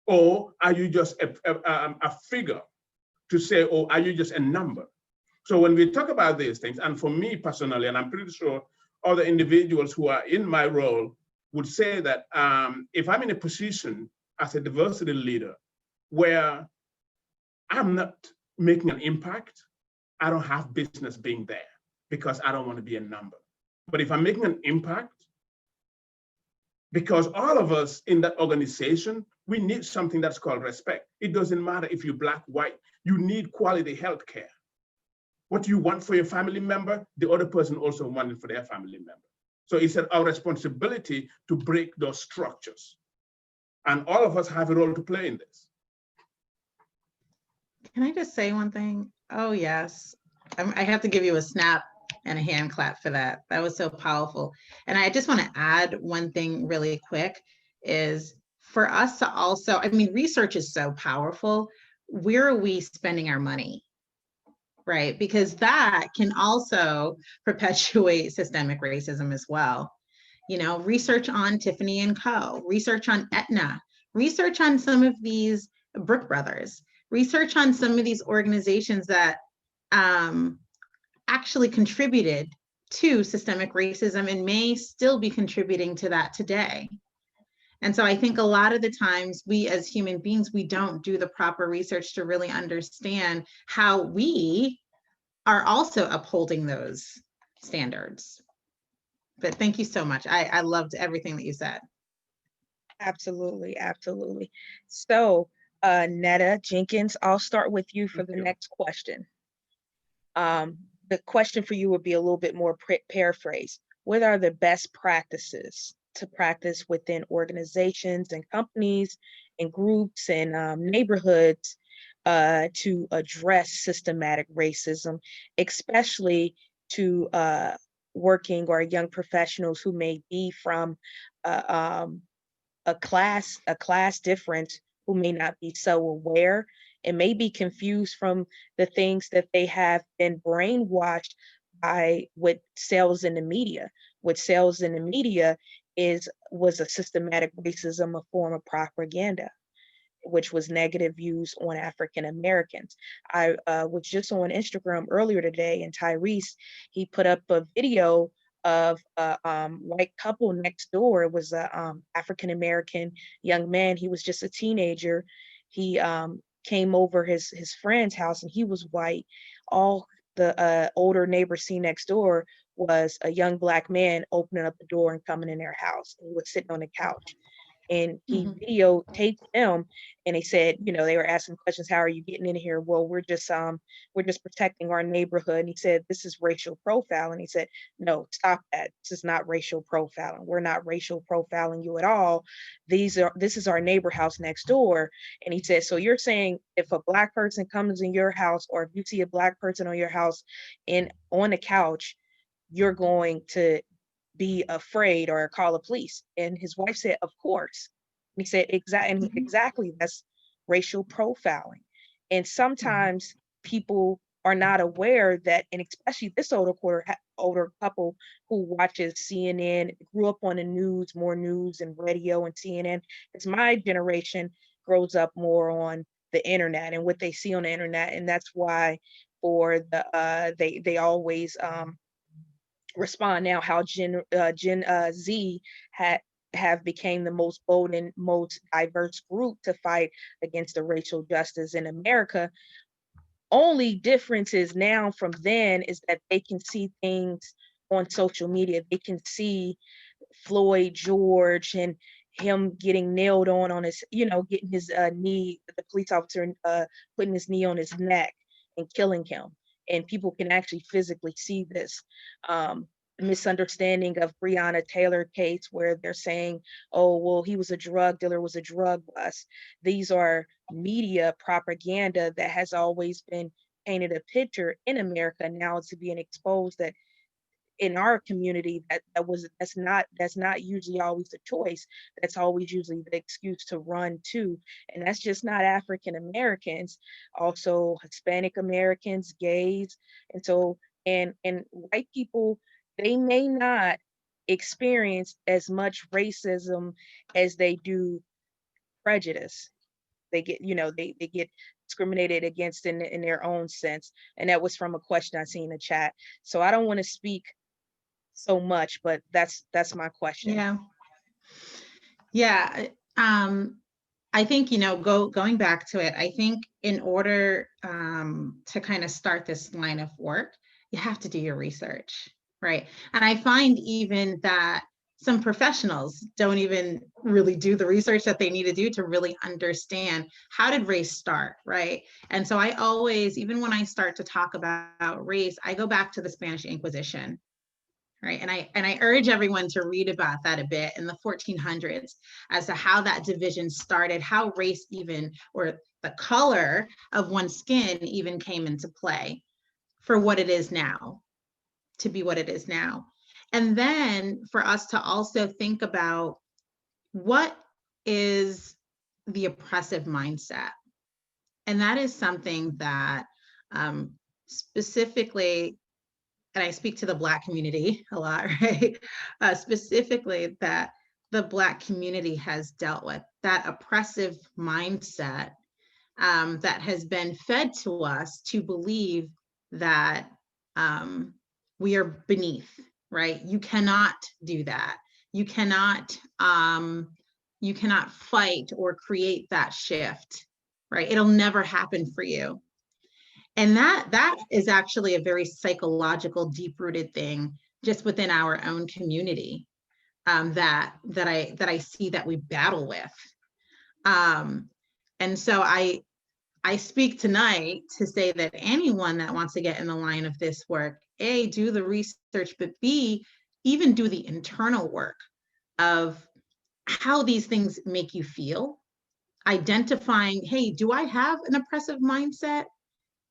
Or are you just a figure to say, or are you just a number? So when we talk about these things, and for me personally, and I'm pretty sure other individuals who are in my role would say that if I'm in a position as a diversity leader where I'm not making an impact, I don't have business being there, because I don't want to be a number. But if I'm making an impact, because all of us in that organization, we need something that's called respect. It doesn't matter if you're black, white, you need quality healthcare. What you want for your family member, the other person also wanted for their family member. So it's our responsibility to break those structures. And all of us have a role to play in this. Can I just say one thing? Oh, yes. I have to give you a snap and a hand clap for that. That was so powerful. And I just want to add one thing really quick is for us to also, I mean, research is so powerful. Where are we spending our money? Right? Because that can also perpetuate systemic racism as well. You know, research on Tiffany & Co., research on Aetna, research on some of these Brook Brothers, research on some of these organizations that actually contributed to systemic racism and may still be contributing to that today. And so I think a lot of the times we as human beings, we don't do the proper research to really understand how we are also upholding those standards. But thank you so much. I loved everything that you said. Absolutely, absolutely. So Netta, Jenkins, I'll start with you for the next question. The question for you would be a little bit more paraphrased. What are the best practices to practice within organizations and companies and groups and neighborhoods to address systematic racism, especially to working or young professionals who may be from a class difference, who may not be so aware and may be confused from the things that they have been brainwashed by what sells in the media. What sells in the media was a systematic racism, a form of propaganda, which was negative views on African Americans. I was just on Instagram earlier today, and Tyrese, he put up a video of a white couple next door. It was a African American young man. He was just a teenager. He came over his friend's house, and he was white. All the older neighbor see next door was a young Black man opening up the door and coming in their house. He was sitting on the couch, and he videotaped them, and they said, you know, they were asking questions, how are you getting in here? Well, we're just protecting our neighborhood. And he said, this is racial profiling. He said, no, stop that. This is not racial profiling. We're not racial profiling you at all. This is our neighbor house next door. And he said, so you're saying if a Black person comes in your house, or if you see a Black person on your house and on the couch, you're going to be afraid or call the police? And his wife said, of course. And he said, exactly, that's racial profiling. And sometimes people are not aware that, and especially this older couple who watches CNN, grew up on the news, more news and radio and CNN, because my generation grows up more on the internet and what they see on the internet. And that's why for the they always respond now how Gen Z have became the most bold and most diverse group to fight against the racial justice in America. Only difference is now from then is that they can see things on social media. They can see Floyd George and him getting nailed on his, getting his knee, the police officer putting his knee on his neck and killing him. And people can actually physically see this. Misunderstanding of Breonna Taylor case where they're saying, oh, well, he was a drug dealer, was a drug bust. These are media propaganda that has always been painted a picture in America. Now it's being exposed that in our community that's not usually always the choice. That's always usually the excuse to run to. And that's just not African Americans, also Hispanic Americans, gays. And so, and white people, they may not experience as much racism as they do prejudice. They get, they get discriminated against in their own sense. And that was from a question I seen in the chat. So I don't want to speak so much, but that's my question. Yeah. I think, going back to it, I think in order to kind of start this line of work, you have to do your research, right? And I find even that some professionals don't even really do the research that they need to do to really understand how did race start, right? And so I always, even when I start to talk about race, I go back to the Spanish Inquisition. Right. And I urge everyone to read about that a bit in the 1400s as to how that division started, how race even, or the color of one's skin even came into play for what it is now, to be what it is now. And then for us to also think about what is the oppressive mindset. And that is something that specifically, and I speak to the Black community a lot, right? Specifically that the Black community has dealt with, that oppressive mindset that has been fed to us to believe that we are beneath, right? You cannot do that. You cannot fight or create that shift, right? It'll never happen for you. And that is actually a very psychological, deep-rooted thing just within our own community that I see that we battle with. And so I speak tonight to say that anyone that wants to get in the line of this work, A, do the research, but B, even do the internal work of how these things make you feel, identifying, hey, do I have an oppressive mindset?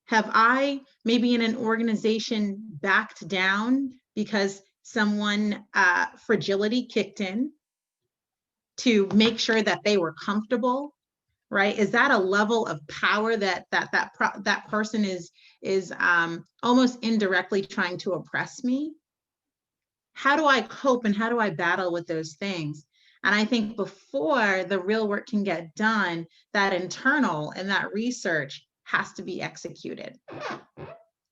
Have I maybe in an organization backed down because someone fragility kicked in to make sure that they were comfortable, right? Is that a level of power that person is almost indirectly trying to oppress me? how do I cope and how do I battle with those things? And I think before the real work can get done, that internal and that research has to be executed.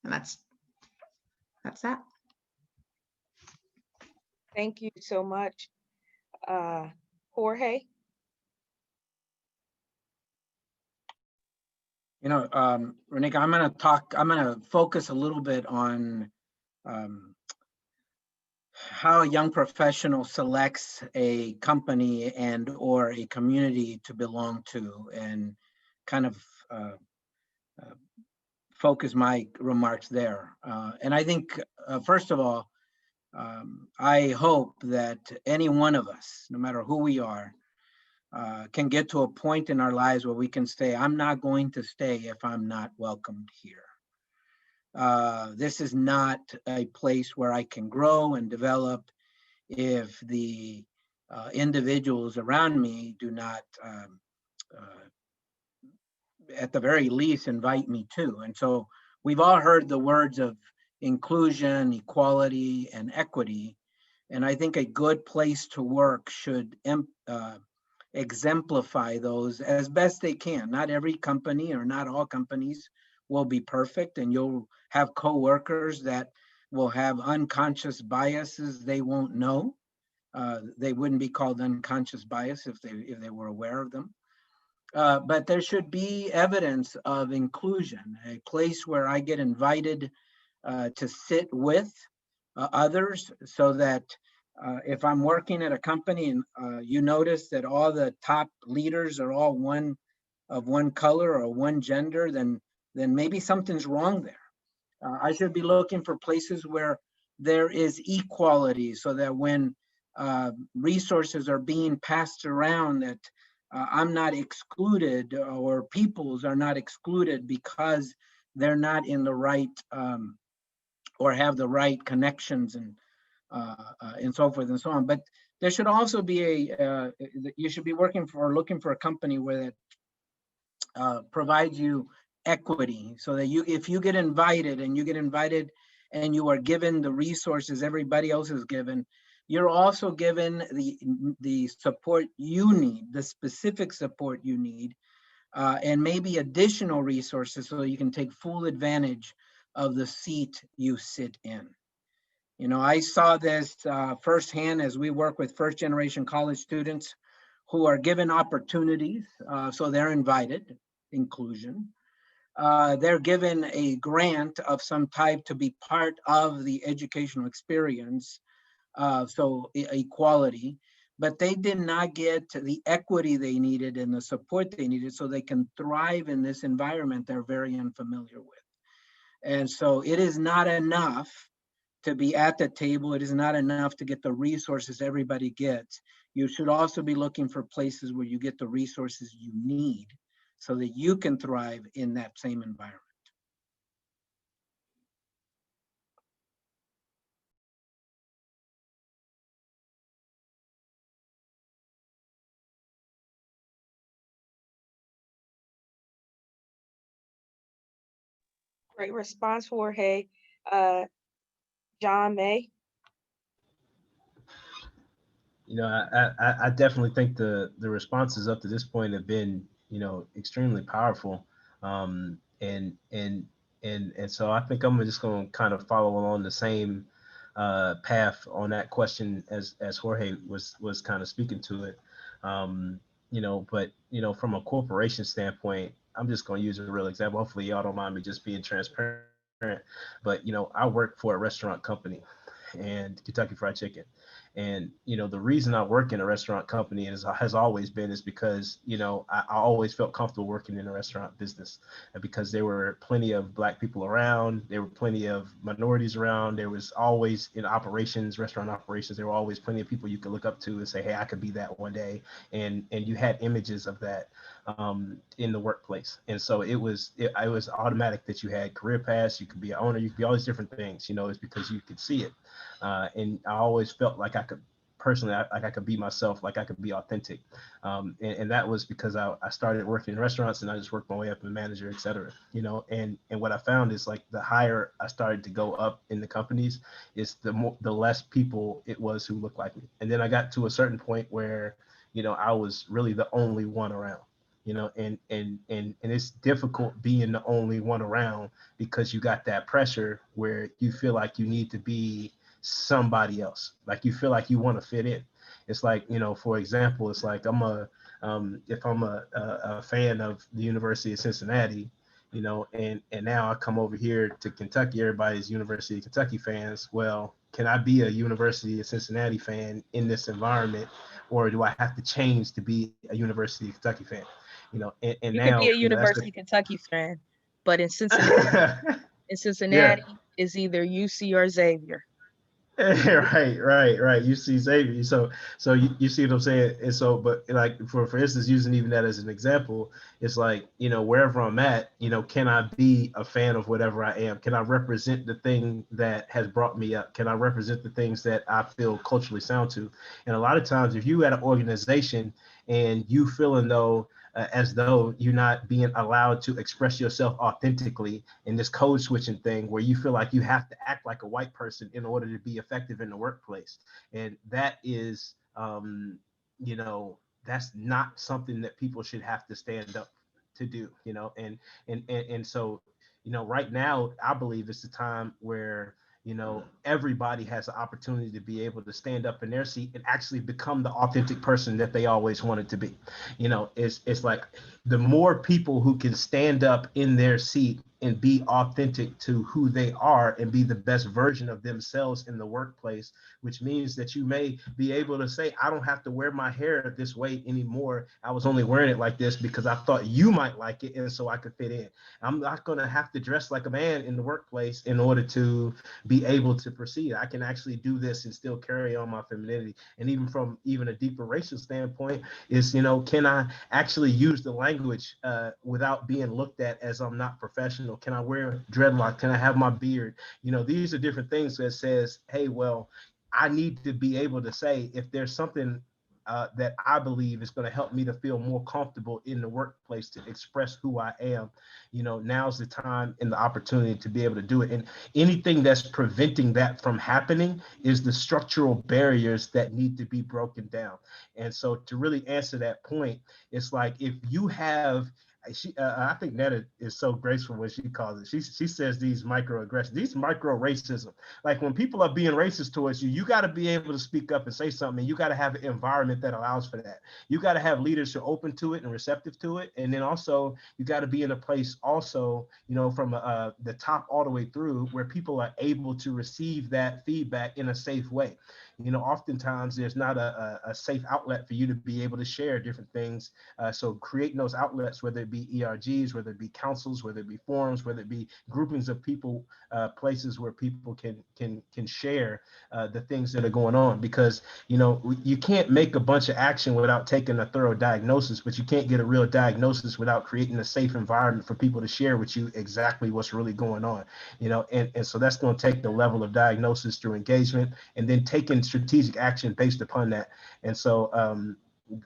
And that's that. Thank you so much. Jorge? You know, Renika, I'm gonna focus a little bit on how a young professional selects a company and or a community to belong to, and kind of focus my remarks there. And I think, first of all, I hope that any one of us, no matter who we are, can get to a point in our lives where we can say, I'm not going to stay if I'm not welcomed here. This is not a place where I can grow and develop if the individuals around me do not, at the very least, invite me to. And so we've all heard the words of inclusion, equality, and equity. And I think a good place to work should exemplify those as best they can. Not every company or not all companies will be perfect, and you'll have coworkers that will have unconscious biases they won't know. They wouldn't be called unconscious bias if they were aware of them. But there should be evidence of inclusion, a place where I get invited to sit with others, so that if I'm working at a company and you notice that all the top leaders are all one color or one gender, then maybe something's wrong there. I should be looking for places where there is equality, so that when resources are being passed around, that I'm not excluded, or peoples are not excluded because they're not in the right or have the right connections and so forth and so on. But there should also be you should be looking for a company where that provides you equity, so that if you get invited and you are given the resources everybody else is given, you're also given the support you need, the specific support you need, and maybe additional resources so you can take full advantage of the seat you sit in. You know, I saw this firsthand as we work with first generation college students who are given opportunities, so they're invited, inclusion. They're given a grant of some type to be part of the educational experience, so equality, but they did not get the equity they needed and the support they needed so they can thrive in this environment they're very unfamiliar with. And so it is not enough to be at the table. It is not enough to get the resources everybody gets. You should also be looking for places where you get the resources you need so that you can thrive in that same environment. Great response, Jorge. John May? You know, I definitely think the responses up to this point have been, you know, extremely powerful. And so I think I'm just going to kind of follow along the same path on that question as Jorge was kind of speaking to it. You know, but, you know, from a corporation standpoint, I'm just going to use a real example. Hopefully y'all don't mind me just being transparent. But, you know, I work for a restaurant company, and Kentucky Fried Chicken. And, you know, the reason I work in a restaurant company has always been is because, you know, I always felt comfortable working in a restaurant business, and because there were plenty of Black people around, there were plenty of minorities around, there was always in operations, restaurant operations, there were always plenty of people you could look up to and say, hey, I could be that one day. And you had images of that in the workplace. And so it was automatic that you had career paths, you could be an owner, you could be all these different things, you know, it's because you could see it. And I always felt like I could personally, I could be myself, like I could be authentic. And that was because I started working in restaurants and I just worked my way up as a manager, et cetera, you know, and what I found is like the higher I started to go up in the companies is the less people it was who looked like me. And then I got to a certain point where, you know, I was really the only one around, you know, and it's difficult being the only one around because you got that pressure where you feel like you need to be somebody else, like you feel like you want to fit in. It's like, you know, for example, it's like if I'm a fan of the University of Cincinnati, you know, and now I come over here to Kentucky, everybody's University of Kentucky fans. Well, can I be a University of Cincinnati fan in this environment, or do I have to change to be a University of Kentucky fan? You know, and You could now, be a you know, that's University of Kentucky fan, but in Cincinnati, yeah. is either UC or Xavier. Right. You see Xavier. So you see what I'm saying? And so, but like for instance, using even that as an example, it's like, you know, wherever I'm at, you know, can I be a fan of whatever I am? Can I represent the thing that has brought me up? Can I represent the things that I feel culturally sound to? And a lot of times, if you at an organization and you feeling as though you're not being allowed to express yourself authentically in this code switching thing where you feel like you have to act like a white person in order to be effective in the workplace. And that is, you know, that's not something that people should have to stand up to do, you know, and so, you know, right now, I believe it's the time where, you know, everybody has the opportunity to be able to stand up in their seat and actually become the authentic person that they always wanted to be. You know, it's like the more people who can stand up in their seat and be authentic to who they are and be the best version of themselves in the workplace, which means that you may be able to say, I don't have to wear my hair this way anymore. I was only wearing it like this because I thought you might like it and so I could fit in. I'm not going to have to dress like a man in the workplace in order to be able to proceed. I can actually do this and still carry on my femininity. And even from even a deeper racial standpoint is, you know, can I actually use the language without being looked at as I'm not professional? Can I wear dreadlock? Can I have my beard? You know, these are different things that says, hey, well, I need to be able to say if there's something that I believe is going to help me to feel more comfortable in the workplace to express who I am, you know, now's the time and the opportunity to be able to do it. And anything that's preventing that from happening is the structural barriers that need to be broken down. And so to really answer that point, it's like if you have, I think Netta is so graceful when she calls it. She says these microaggressions, these micro racism. Like when people are being racist towards you, you got to be able to speak up and say something. And you got to have an environment that allows for that. You got to have leaders who are open to it and receptive to it. And then also you got to be in a place also, you know, from the top all the way through where people are able to receive that feedback in a safe way. You know, oftentimes there's not a safe outlet for you to be able to share different things. So creating those outlets, whether it be ERGs, whether it be councils, whether it be forums, whether it be groupings of people, places where people can share the things that are going on. Because, you know, you can't make a bunch of action without taking a thorough diagnosis, but you can't get a real diagnosis without creating a safe environment for people to share with you exactly what's really going on. You know, and so that's going to take the level of diagnosis through engagement and then taking strategic action based upon that. And so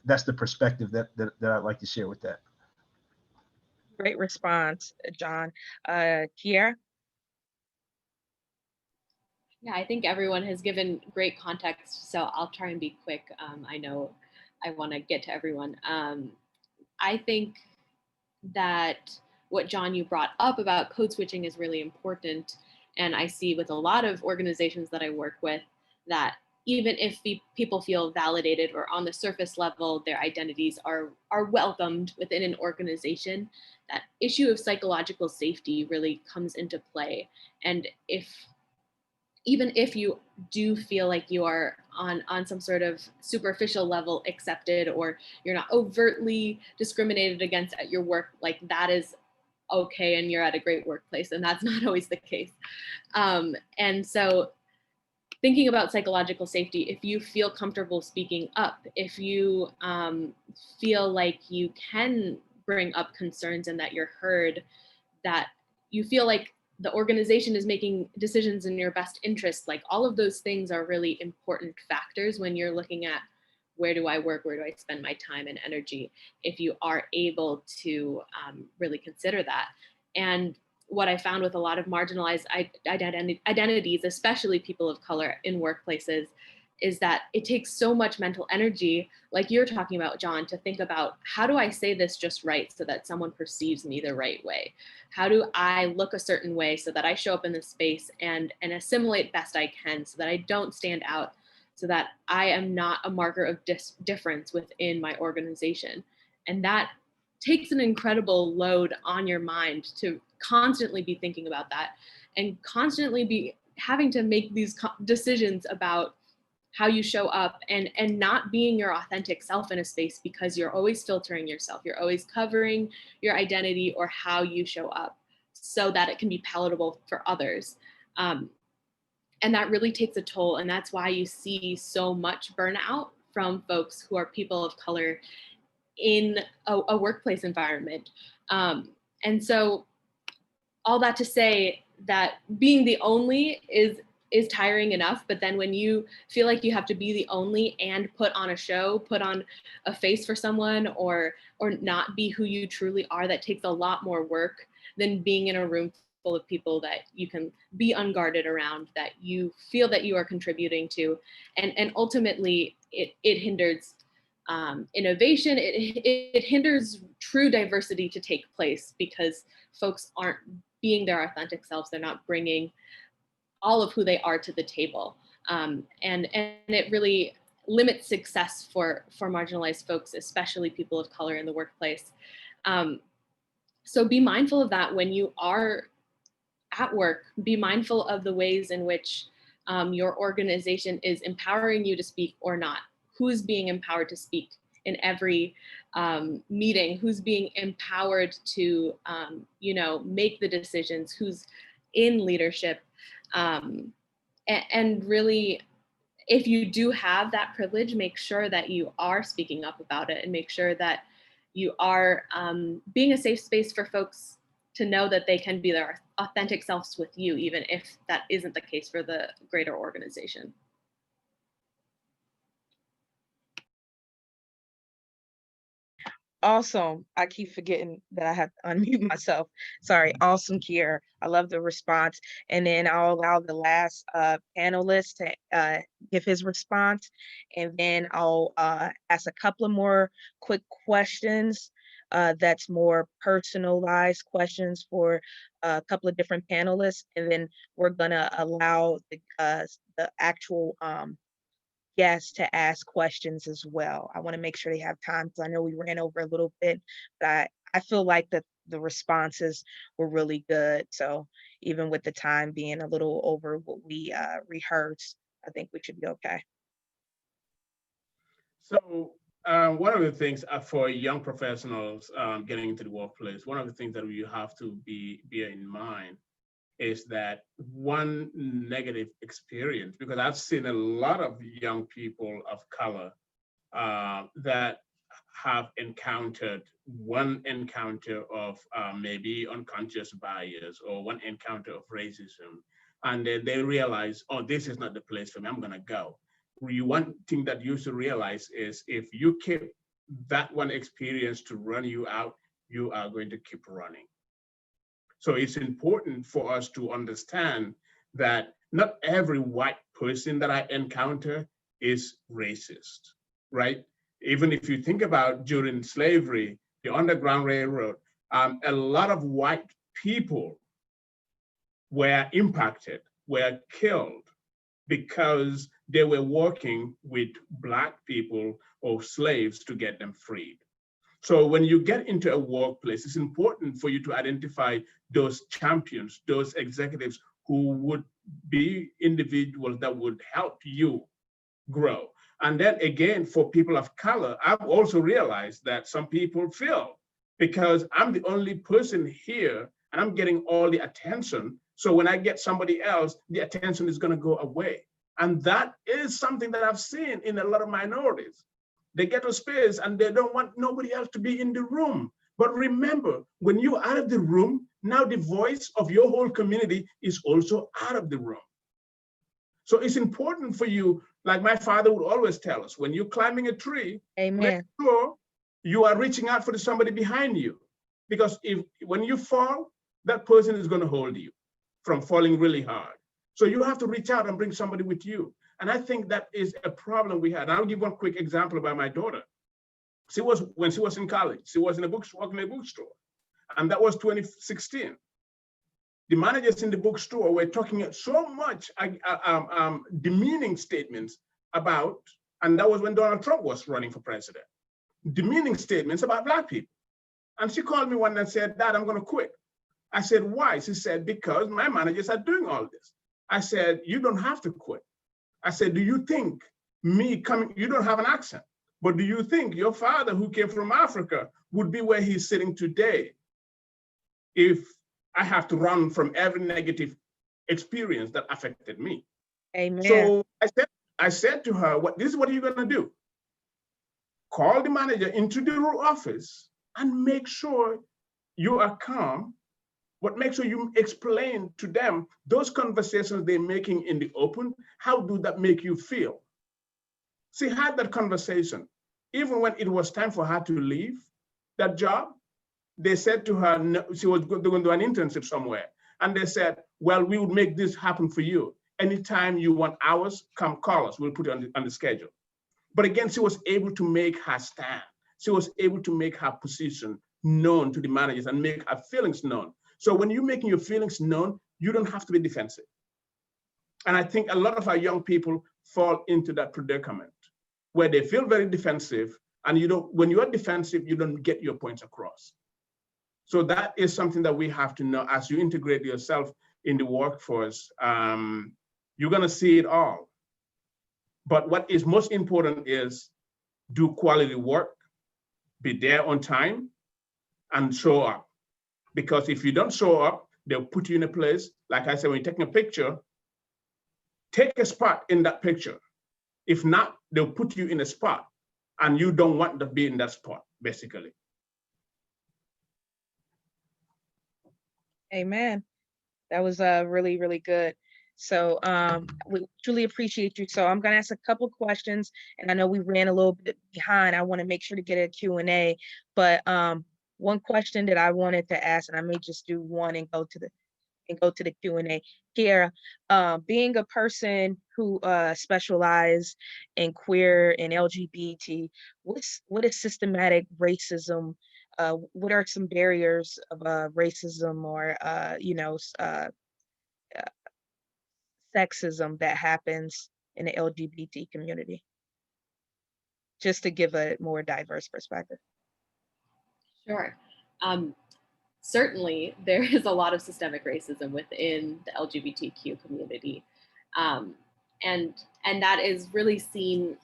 that's the perspective that I'd like to share with that. Great response, John. Kiera? Yeah, I think everyone has given great context, so I'll try and be quick. I know I want to get to everyone. I think that what John, you brought up about code switching is really important. And I see with a lot of organizations that I work with that even if people feel validated or on the surface level, their identities are welcomed within an organization, that issue of psychological safety really comes into play. And even if you do feel like you are on some sort of superficial level accepted, or you're not overtly discriminated against at your work, like that is okay and you're at a great workplace, and that's not always the case. And so thinking about psychological safety, if you feel comfortable speaking up, if you feel like you can bring up concerns and that you're heard, that you feel like the organization is making decisions in your best interest. Like all of those things are really important factors when you're looking at where do I work, where do I spend my time and energy, if you are able to really consider that. And what I found with a lot of marginalized identities, especially people of color in workplaces, is that it takes so much mental energy, like you're talking about, John, to think about, how do I say this just right so that someone perceives me the right way? How do I look a certain way so that I show up in this space and assimilate best I can, so that I don't stand out, so that I am not a marker of difference within my organization? And that takes an incredible load on your mind to constantly be thinking about that, and constantly be having to make these decisions about how you show up, and not being your authentic self in a space, because you're always filtering yourself. You're always covering your identity or how you show up so that it can be palatable for others. And that really takes a toll. And that's why you see so much burnout from folks who are people of color in a workplace environment. And so all that to say that being the only is tiring enough, but then when you feel like you have to be the only and put on a show, put on a face for someone, or not be who you truly are, that takes a lot more work than being in a room full of people that you can be unguarded around, that you feel that you are contributing to. And ultimately it hinders innovation. It hinders true diversity to take place, because folks aren't being their authentic selves. They're not bringing all of who they are to the table. And it really limits success for marginalized folks, especially people of color in the workplace. So be mindful of that when you are at work. Be mindful of the ways in which your organization is empowering you to speak or not. Who's being empowered to speak in every meeting? Who's being empowered to make the decisions? Who's in leadership? And really, if you do have that privilege, make sure that you are speaking up about it, and make sure that you are being a safe space for folks to know that they can be their authentic selves with you, even if that isn't the case for the greater organization. Awesome. I keep forgetting that I have to unmute myself. Sorry. Awesome, Kier. I love the response. And then I'll allow the last panelist to give his response. And then I'll ask a couple of more quick questions that's more personalized questions for a couple of different panelists. And then we're gonna allow the actual guests to ask questions as well. I want to make sure they have time, because I know we ran over a little bit, but I feel like the responses were really good. So even with the time being a little over what we rehearsed, I think we should be okay. So one of the things for young professionals getting into the workplace, one of the things that you have to bear in mind is that one negative experience, because I've seen a lot of young people of color that have encountered one encounter of maybe unconscious bias, or one encounter of racism, and then they realize, oh, this is not the place for me, I'm gonna go. One thing that you should realize is, if you keep that one experience to run you out, you are going to keep running. So it's important for us to understand that not every white person that I encounter is racist, right? Even if you think about during slavery, the Underground Railroad, a lot of white people were impacted, were killed, because they were working with Black people or slaves to get them freed. So when you get into a workplace, it's important for you to identify those champions, those executives who would be individuals that would help you grow. And then again, for people of color, I've also realized that some people feel, because I'm the only person here and I'm getting all the attention, so when I get somebody else, the attention is going to go away. And that is something that I've seen in a lot of minorities. They get a space and they don't want nobody else to be in the room. But remember, when you're out of the room, now the voice of your whole community is also out of the room. So it's important for you, like my father would always tell us, when you're climbing a tree, Amen. make sure you are reaching out for somebody behind you. Because when you fall, that person is going to hold you from falling really hard. So you have to reach out and bring somebody with you. And I think that is a problem we had. I'll give one quick example about my daughter. When she was in college, she was working in a bookstore. And that was 2016. The managers in the bookstore were talking so much demeaning statements about, and that was when Donald Trump was running for president, demeaning statements about Black people. And she called me one day and said, Dad, I'm going to quit. I said, why? She said, because my managers are doing all this. I said, you don't have to quit. I said, do you think me coming, you don't have an accent, but do you think your father who came from Africa would be where he's sitting today if I have to run from every negative experience that affected me? Amen. So I said to her, this is what you're going to do. Call the manager into the office and make sure you are calm, but make sure you explain to them those conversations they're making in the open. How do that make you feel? She had that conversation. Even when it was time for her to leave that job, they said to her, no, she was going to do an internship somewhere. And they said, well, we would make this happen for you. Anytime you want hours, come call us. We'll put it on the schedule. But again, she was able to make her stand. She was able to make her position known to the managers and make her feelings known. So when you're making your feelings known, you don't have to be defensive. And I think a lot of our young people fall into that predicament where they feel very defensive, and when you are defensive, you don't get your points across. So that is something that we have to know as you integrate yourself in the workforce. You're going to see it all. But what is most important is do quality work, be there on time, and show up. Because if you don't show up, they'll put you in a place. Like I said, when you're taking a picture, take a spot in that picture. If not, they'll put you in a spot, and you don't want to be in that spot, basically. Amen. That was really, really good. So we truly appreciate you. So I'm going to ask a couple questions, and I know we ran a little bit behind. I want to make sure to get a Q&A, but one question that I wanted to ask, and I may just do one and go to the Q&A. Kiera, being a person who specializes in queer and LGBT, what is systematic racism? What are some barriers of racism or sexism that happens in the LGBT community? Just to give a more diverse perspective. Sure. Certainly, there is a lot of systemic racism within the LGBTQ community. And that is really seen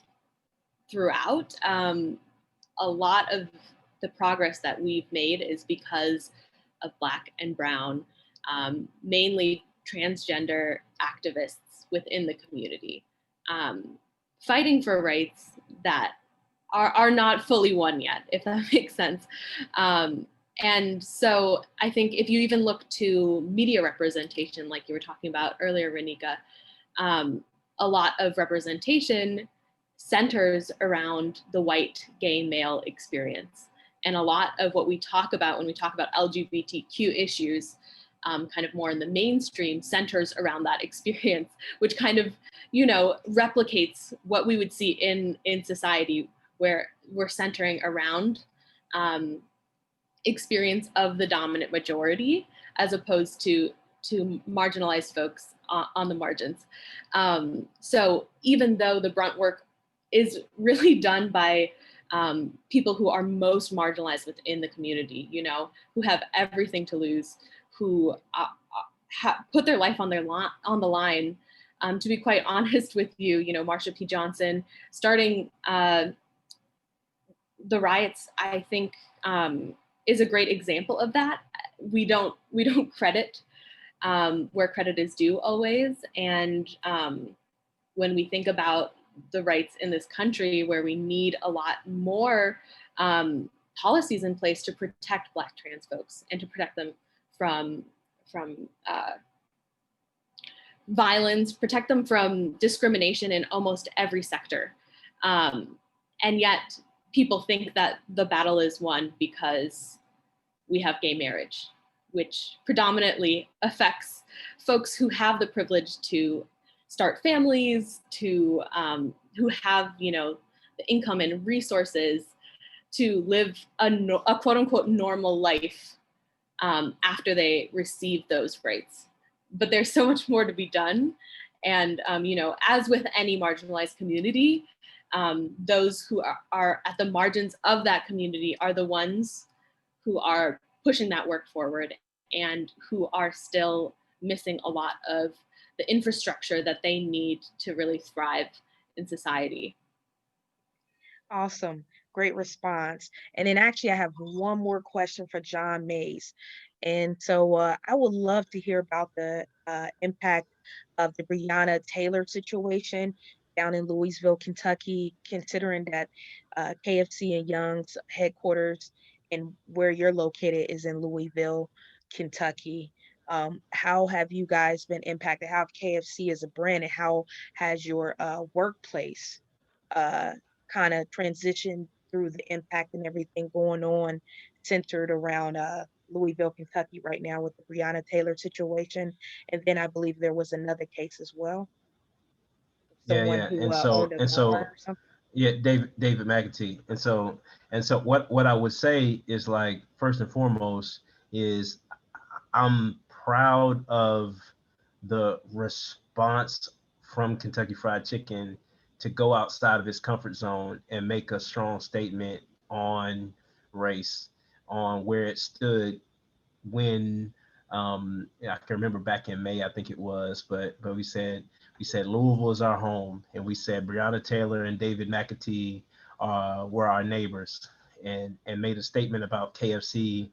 throughout. A lot of the progress that we've made is because of Black and Brown, mainly transgender activists within the community, fighting for rights that are not fully won yet, if that makes sense. And so I think if you even look to media representation, like you were talking about earlier, Renika, a lot of representation centers around the white gay male experience. And a lot of what we talk about when we talk about LGBTQ issues, kind of more in the mainstream, centers around that experience, which kind of, replicates what we would see in society, where we're centering around experience of the dominant majority, as opposed to marginalized folks on the margins. So even though the brunt work is really done by people who are most marginalized within the community, who have everything to lose, who put their life on the line. To be quite honest with you, Marsha P. Johnson starting the riots, I think, is a great example of that. We don't credit where credit is due always. And when we think about the rights in this country, where we need a lot more policies in place to protect Black trans folks and to protect them from violence, protect them from discrimination in almost every sector. And yet people think that the battle is won because we have gay marriage, which predominantly affects folks who have the privilege to start families, to who have, you know, the income and resources to live a quote unquote normal life after they receive those rights. But there's so much more to be done. And, you know, as with any marginalized community, those who are at the margins of that community are the ones who are pushing that work forward and who are still missing a lot of the infrastructure that they need to really thrive in society. Awesome. Great response. And then actually, I have one more question for John Mays. And so I would love to hear about the impact of the Breonna Taylor situation down in Louisville, Kentucky, considering that KFC and Young's headquarters and where you're located is in Louisville, Kentucky. How have you guys been impacted? How have KFC as a brand, and how has your workplace kind of transitioned through the impact and everything going on centered around Louisville, Kentucky right now with the Breonna Taylor situation? And then I believe there was another case as well. Someone Yeah. who And owned a bar or something. yeah, David McAtee. And so what I would say is, like, first and foremost is I'm proud of the response from Kentucky Fried Chicken to go outside of its comfort zone and make a strong statement on race, on where it stood when I can remember back in May, I think it was, but we said Louisville is our home, and we said Breonna Taylor and David McAtee were our neighbors, and made a statement about KFC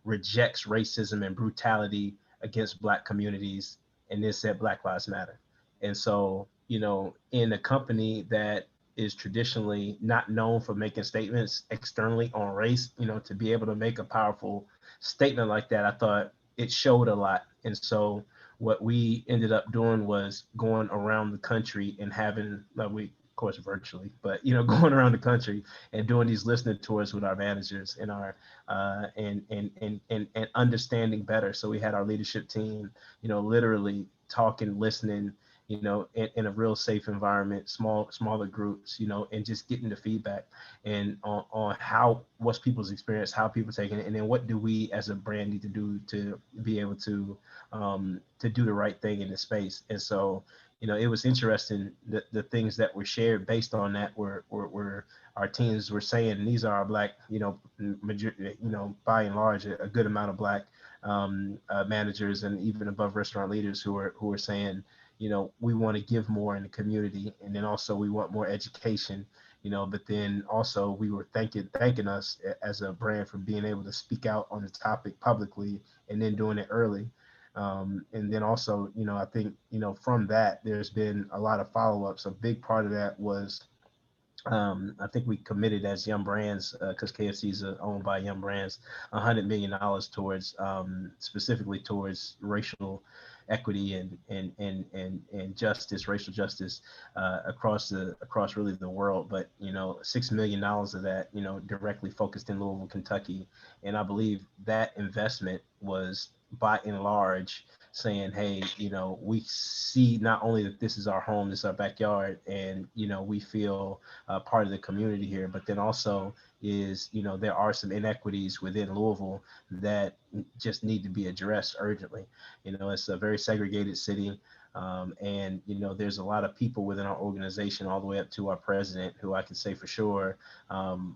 rejects racism and brutality against Black communities, and then said Black Lives Matter. And so, you know, in a company that is traditionally not known for making statements externally on race, you know, to be able to make a powerful statement like that, I thought it showed a lot. And so what we ended up doing was going around the country and having, we, of course, virtually, but, you know, going around the country and doing these listening tours with our managers and our and understanding better. So we had our leadership team, you know, literally talking, listening, you know, in a real safe environment, smaller groups, you know, and just getting the feedback and on how, what's people's experience, how people taking it, and then what do we as a brand need to do to be able to do the right thing in this space. And so, you know, it was interesting that the things that were shared based on that were our teams were saying, these are our Black, you know, by and large, a good amount of Black managers and even above restaurant leaders who are saying, you know, we want to give more in the community, and then also we want more education, you know, but then also we were thanking us as a brand for being able to speak out on the topic publicly and then doing it early. And then also, you know, I think, you know, from that, there's been a lot of follow-ups. A big part of that was, I think we committed as Young Brands, because KFC is owned by Young Brands, $100 million towards specifically towards racial equity and justice, racial justice across really the world. But, you know, $6 million of that, you know, directly focused in Louisville, Kentucky. And I believe that investment was by and large saying, hey, you know, we see not only that this is our home, this is our backyard, and, you know, we feel part of the community here, but then also is, you know, there are some inequities within Louisville that just need to be addressed urgently. You know, it's a very segregated city. And, you know, there's a lot of people within our organization, all the way up to our president, who I can say for sure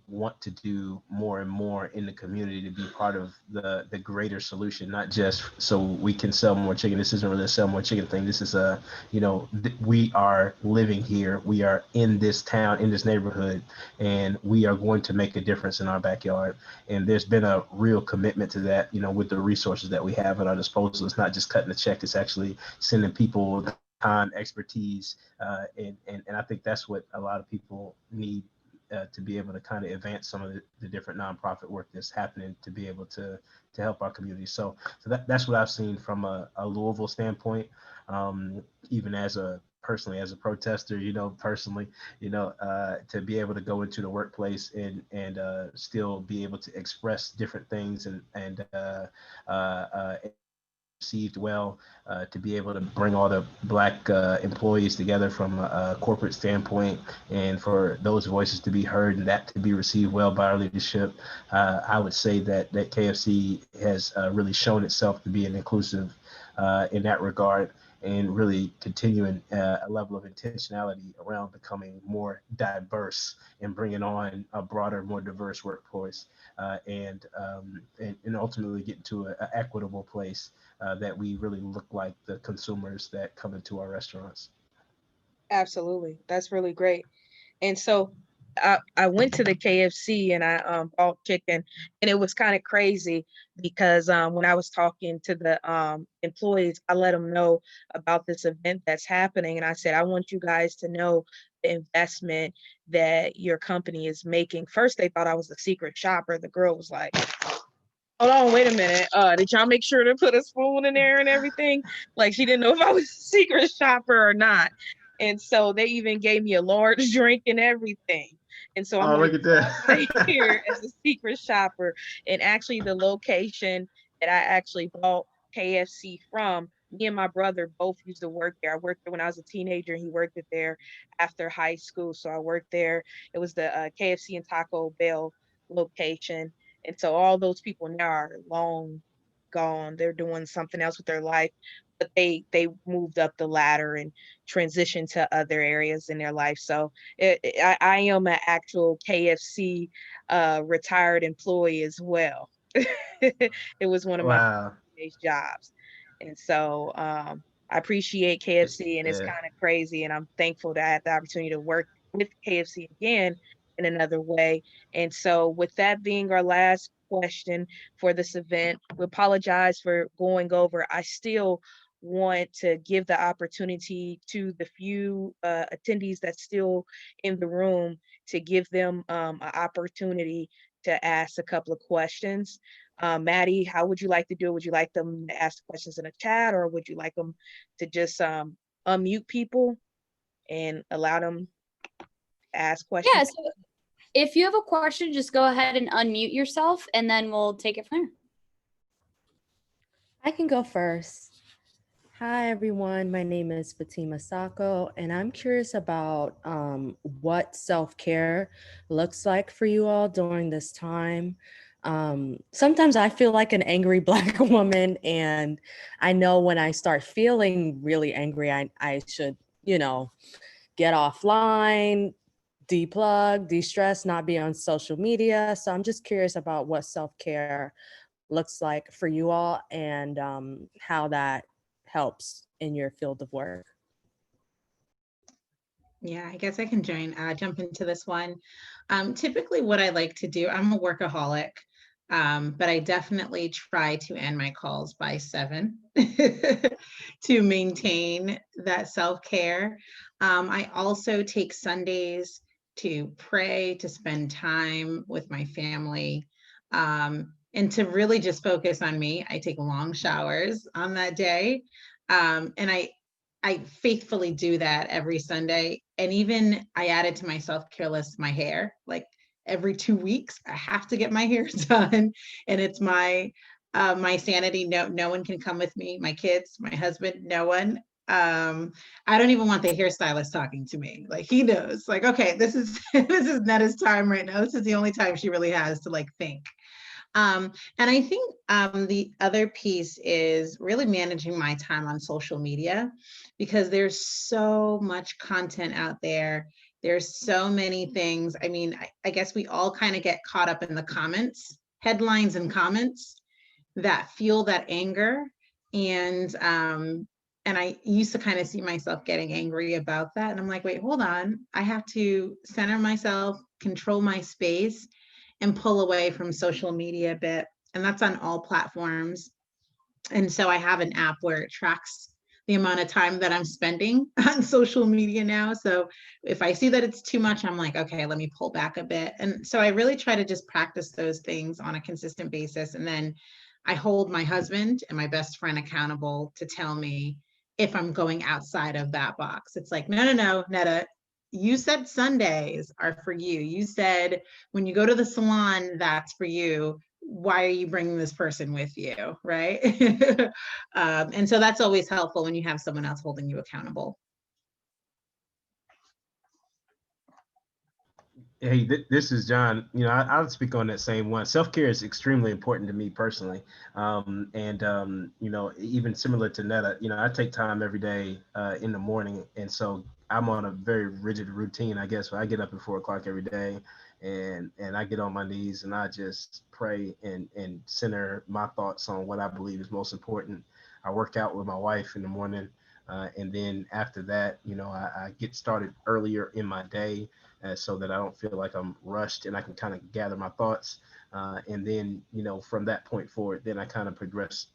want to do more and more in the community to be part of the greater solution, not just so we can sell more chicken. This isn't really a sell more chicken thing. This is a, you know, we are living here. We are in this town, in this neighborhood, and we are going to make a difference in our backyard. And there's been a real commitment to that, you know, with the resources that we have at our disposal. It's not just cutting a check. It's actually sending people time, expertise, and I think that's what a lot of people need to be able to kind of advance some of the different nonprofit work that's happening to be able to help our community. So that's what I've seen from a Louisville standpoint, even personally as a protester, personally, to be able to go into the workplace and still be able to express different things and received well, to be able to bring all the Black employees together from a corporate standpoint, and for those voices to be heard and that to be received well by our leadership. I would say that KFC has really shown itself to be an inclusive in that regard, and really continuing a level of intentionality around becoming more diverse and bringing on a broader, more diverse workforce, and ultimately getting to an equitable place that we really look like the consumers that come into our restaurants. Absolutely. That's really great. And so I went to the KFC and I bought chicken, and it was kind of crazy because when I was talking to the employees, I let them know about this event that's happening. And I said, I want you guys to know the investment that your company is making. First, they thought I was a secret shopper. The girl was like, hold on, wait a minute. Did y'all make sure to put a spoon in there and everything? Like, she didn't know if I was a secret shopper or not. And so they even gave me a large drink and everything. And so I'm like, look at that. here as a secret shopper. And actually the location that I actually bought KFC from, me and my brother both used to work there. I worked there when I was a teenager, and he worked it there after high school. So I worked there. It was the KFC and Taco Bell location. And so all those people now are long gone. They're doing something else with their life, but they moved up the ladder and transitioned to other areas in their life. So I am an actual KFC retired employee as well. It was one of my Wow. jobs. And so I appreciate KFC, and it's Yeah. kind of crazy. And I'm thankful to have the opportunity to work with KFC again in another way. And so with that being our last question for this event, we apologize for going over. I still want to give the opportunity to the few attendees that's still in the room to give them an opportunity to ask a couple of questions. Maddie, how would you like to do it? Would you like them to ask questions in a chat, or would you like them to just unmute people and allow them to ask questions? Yeah, so if you have a question, just go ahead and unmute yourself, and then we'll take it from there. I can go first. Hi, everyone. My name is Fatima Sacco, and I'm curious about what self-care looks like for you all during this time. Sometimes I feel like an angry Black woman, and I know when I start feeling really angry, I should, get offline, deplug, de-stress, not be on social media. So I'm just curious about what self-care looks like for you all, and how that helps in your field of work. Yeah, I guess I can jump into this one. Typically what I like to do, I'm a workaholic, but I definitely try to end my calls by 7 to maintain that self-care. I also take Sundays to pray, to spend time with my family, and to really just focus on me. I take long showers on that day. And I faithfully do that every Sunday. And even I added to my self-care list my hair. Like every 2 weeks, I have to get my hair done. And it's my sanity. No one can come with me. My kids, my husband, no one. I don't even want the hairstylist talking to me. Like, he knows, like, okay, this is this is Netta's time right now. This is the only time she really has to like think. And I think the other piece is really managing my time on social media, because there's so much content out there. There's so many things. I mean, I guess we all kind of get caught up in the comments, headlines and comments that fuel that anger. And I used to kind of see myself getting angry about that. And I'm like, wait, hold on. I have to center myself, control my space, and pull away from social media a bit. And that's on all platforms. And so I have an app where it tracks the amount of time that I'm spending on social media now. So if I see that it's too much, I'm like, okay, let me pull back a bit. And so I really try to just practice those things on a consistent basis. And then I hold my husband and my best friend accountable to tell me if I'm going outside of that box. It's like, no, Netta, you said Sundays are for you. You said when you go to the salon, that's for you. Why are you bringing this person with you, right? And so that's always helpful when you have someone else holding you accountable. Hey, this is John. You know, I'll speak on that same one. Self-care is extremely important to me personally. You know, even similar to Netta, you know, I take time every day in the morning. And so I'm on a very rigid routine, I guess. I get up at 4 o'clock every day and I get on my knees and I just pray and center my thoughts on what I believe is most important. I work out with my wife in the morning. And then after that, you know, I get started earlier in my day so that I don't feel like I'm rushed and I can kind of gather my thoughts. And then, you know, from that point forward, then I kind of progress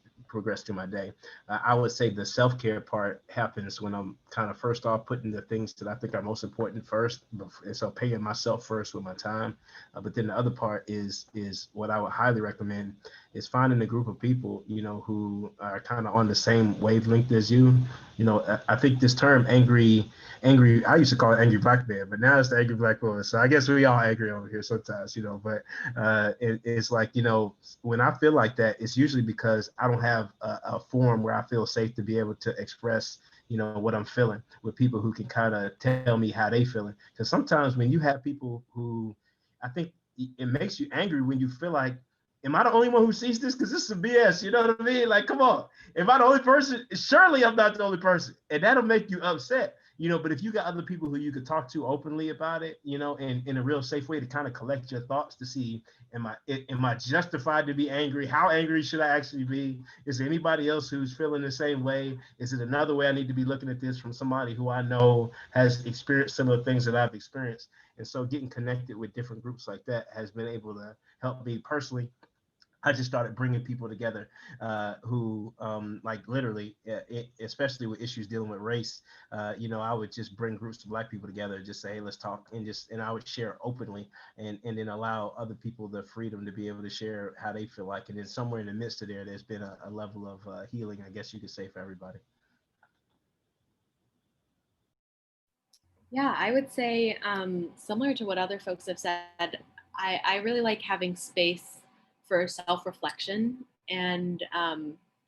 through my day. I would say the self-care part happens when I'm kind of first off putting the things that I think are most important first. And so paying myself first with my time. But then the other part is what I would highly recommend is finding a group of people, you know, who are kind of on the same wavelength as you. You know, I think this term angry, I used to call it angry black man, but now it's the angry black woman. So I guess we all angry over here sometimes, you know, but it's like, you know, when I feel like that, it's usually because I don't have a forum where I feel safe to be able to express, you know, what I'm feeling with people who can kind of tell me how they feeling. Because sometimes when you have people who, I think it makes you angry when you feel like, am I the only one who sees this? Because this is some BS, you know what I mean? Like, come on. Am I the only person? Surely I'm not the only person. And that'll make you upset, you know, but if you got other people who you could talk to openly about it, you know, and in a real safe way to kind of collect your thoughts to see, am I justified to be angry? How angry should I actually be? Is there anybody else who's feeling the same way? Is it another way I need to be looking at this from somebody who I know has experienced similar things that I've experienced? And so getting connected with different groups like that has been able to help me personally. I just started bringing people together who, like literally, especially with issues dealing with race, you know, I would just bring groups of Black people together, just say, hey, let's talk, and I would share openly, and then allow other people the freedom to be able to share how they feel like. And then somewhere in the midst of there's been a level of healing, I guess you could say, for everybody. Yeah, I would say similar to what other folks have said, I really like having space for self-reflection, and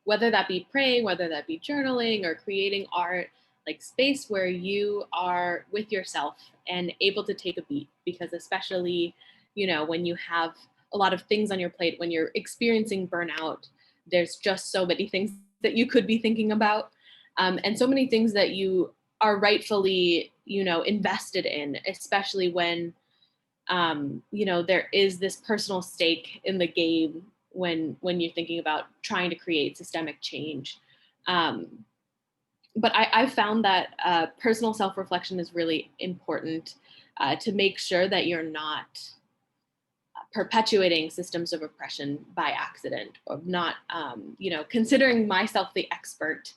whether that be praying, whether that be journaling or creating art, like space where you are with yourself and able to take a beat, because especially, you know, when you have a lot of things on your plate, when you're experiencing burnout, there's just so many things that you could be thinking about, and so many things that you are rightfully, you know, invested in, especially when you know, there is this personal stake in the game when you're thinking about trying to create systemic change. But I found that personal self-reflection is really important to make sure that you're not perpetuating systems of oppression by accident, or not, you know, considering myself the expert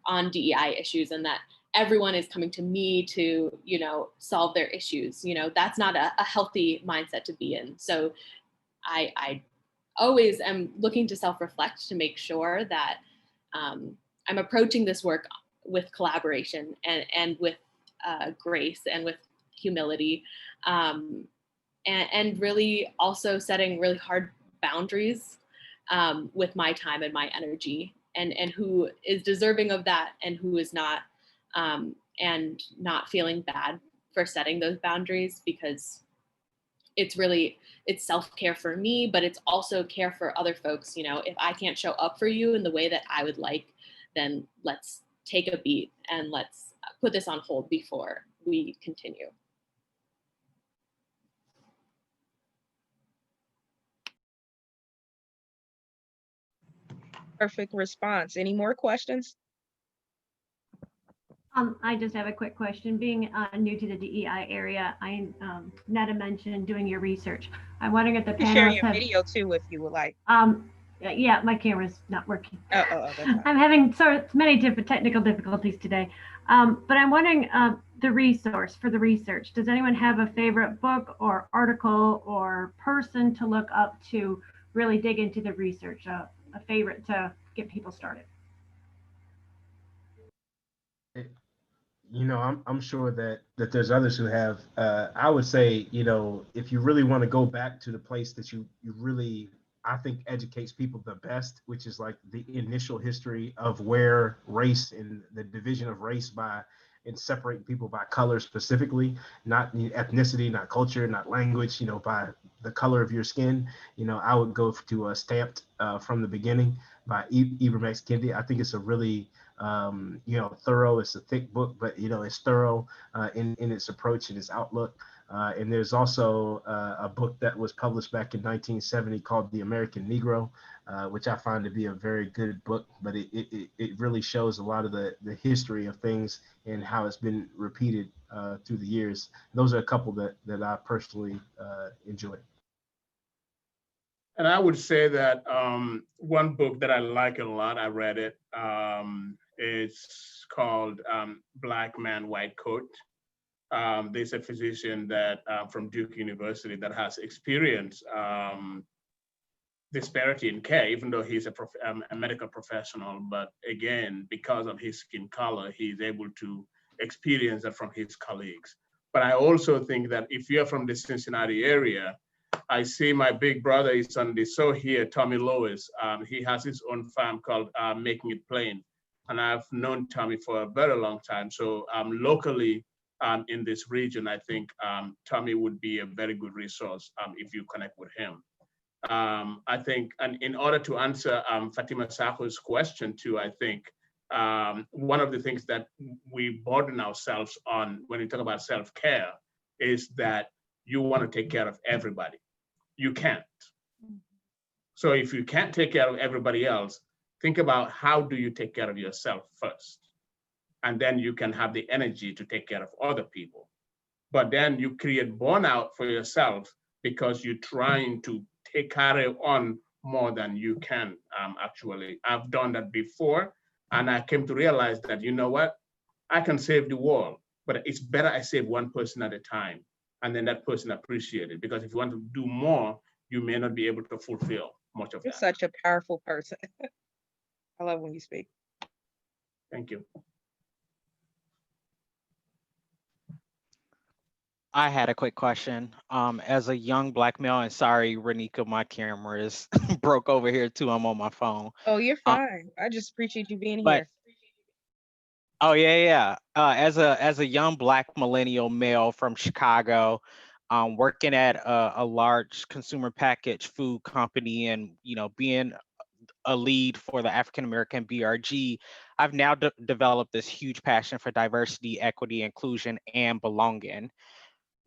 on DEI issues and that everyone is coming to me to, you know, solve their issues. You know, that's not a healthy mindset to be in. So I always am looking to self-reflect to make sure that I'm approaching this work with collaboration and with grace and with humility, and really also setting really hard boundaries with my time and my energy, and who is deserving of that and who is not, and not feeling bad for setting those boundaries, because it's self-care for me, but it's also care for other folks. You know, if I can't show up for you in the way that I would like, then let's take a beat and let's put this on hold before we continue. Perfect response. Any more questions? I just have a quick question. Being new to the DEI area, Netta mentioned doing your research. I'm wondering if the You can share panelists your have video too if you would like. Yeah, my camera's not working. That's fine. I'm having so many different technical difficulties today. But I'm wondering the resource for the research. Does anyone have a favorite book or article or person to look up to really dig into the research? A favorite to get people started? You know, I'm sure that there's others who have. I would say, you know, if you really want to go back to the place that you really, I think, educates people the best, which is like the initial history of where race and the division of race by and separating people by color specifically, not ethnicity, not culture, not language, you know, by the color of your skin. You know, I would go to Stamped from the Beginning by Ibram X. Kendi. I think it's a really you know, thorough. It's a thick book, but you know, it's thorough in its approach and its outlook. And there's also a book that was published back in 1970 called The American Negro, which I find to be a very good book, but it really shows a lot of the history of things and how it's been repeated through the years. Those are a couple that I personally enjoy. And I would say that one book that I like a lot, I read it. It's called Black Man, White Coat. There's a physician that from Duke University that has experienced disparity in care, even though he's a medical professional. But again, because of his skin color, he's able to experience that from his colleagues. But I also think that if you're from the Cincinnati area, I see my big brother is on the show here, Tommy Lewis. He has his own farm called Making It Plain. And I've known Tommy for a very long time. So locally in this region, I think Tommy would be a very good resource if you connect with him. I think, and in order to answer Fatima Sako's question too, I think one of the things that we burden ourselves on when we talk about self-care is that you want to take care of everybody. You can't. So if you can't take care of everybody else, think about how do you take care of yourself first? And then you can have the energy to take care of other people. But then you create burnout for yourself because you're trying to carry on more than you can actually. I've done that before, and I came to realize that, you know what? I can save the world, but it's better I save one person at a time, and then that person appreciate it. Because if you want to do more, you may not be able to fulfill much of You're that. such a powerful person. I love when you speak. Thank you. I had a quick question. As a young Black male, and sorry, Renika, my camera is broke over here too. I'm on my phone. Oh, you're fine. I just appreciate you being But here. oh yeah. As a young Black millennial male from Chicago, working at a large consumer packaged food company, and you know, being a lead for the African American BRG, I've now developed this huge passion for diversity, equity, inclusion, and belonging.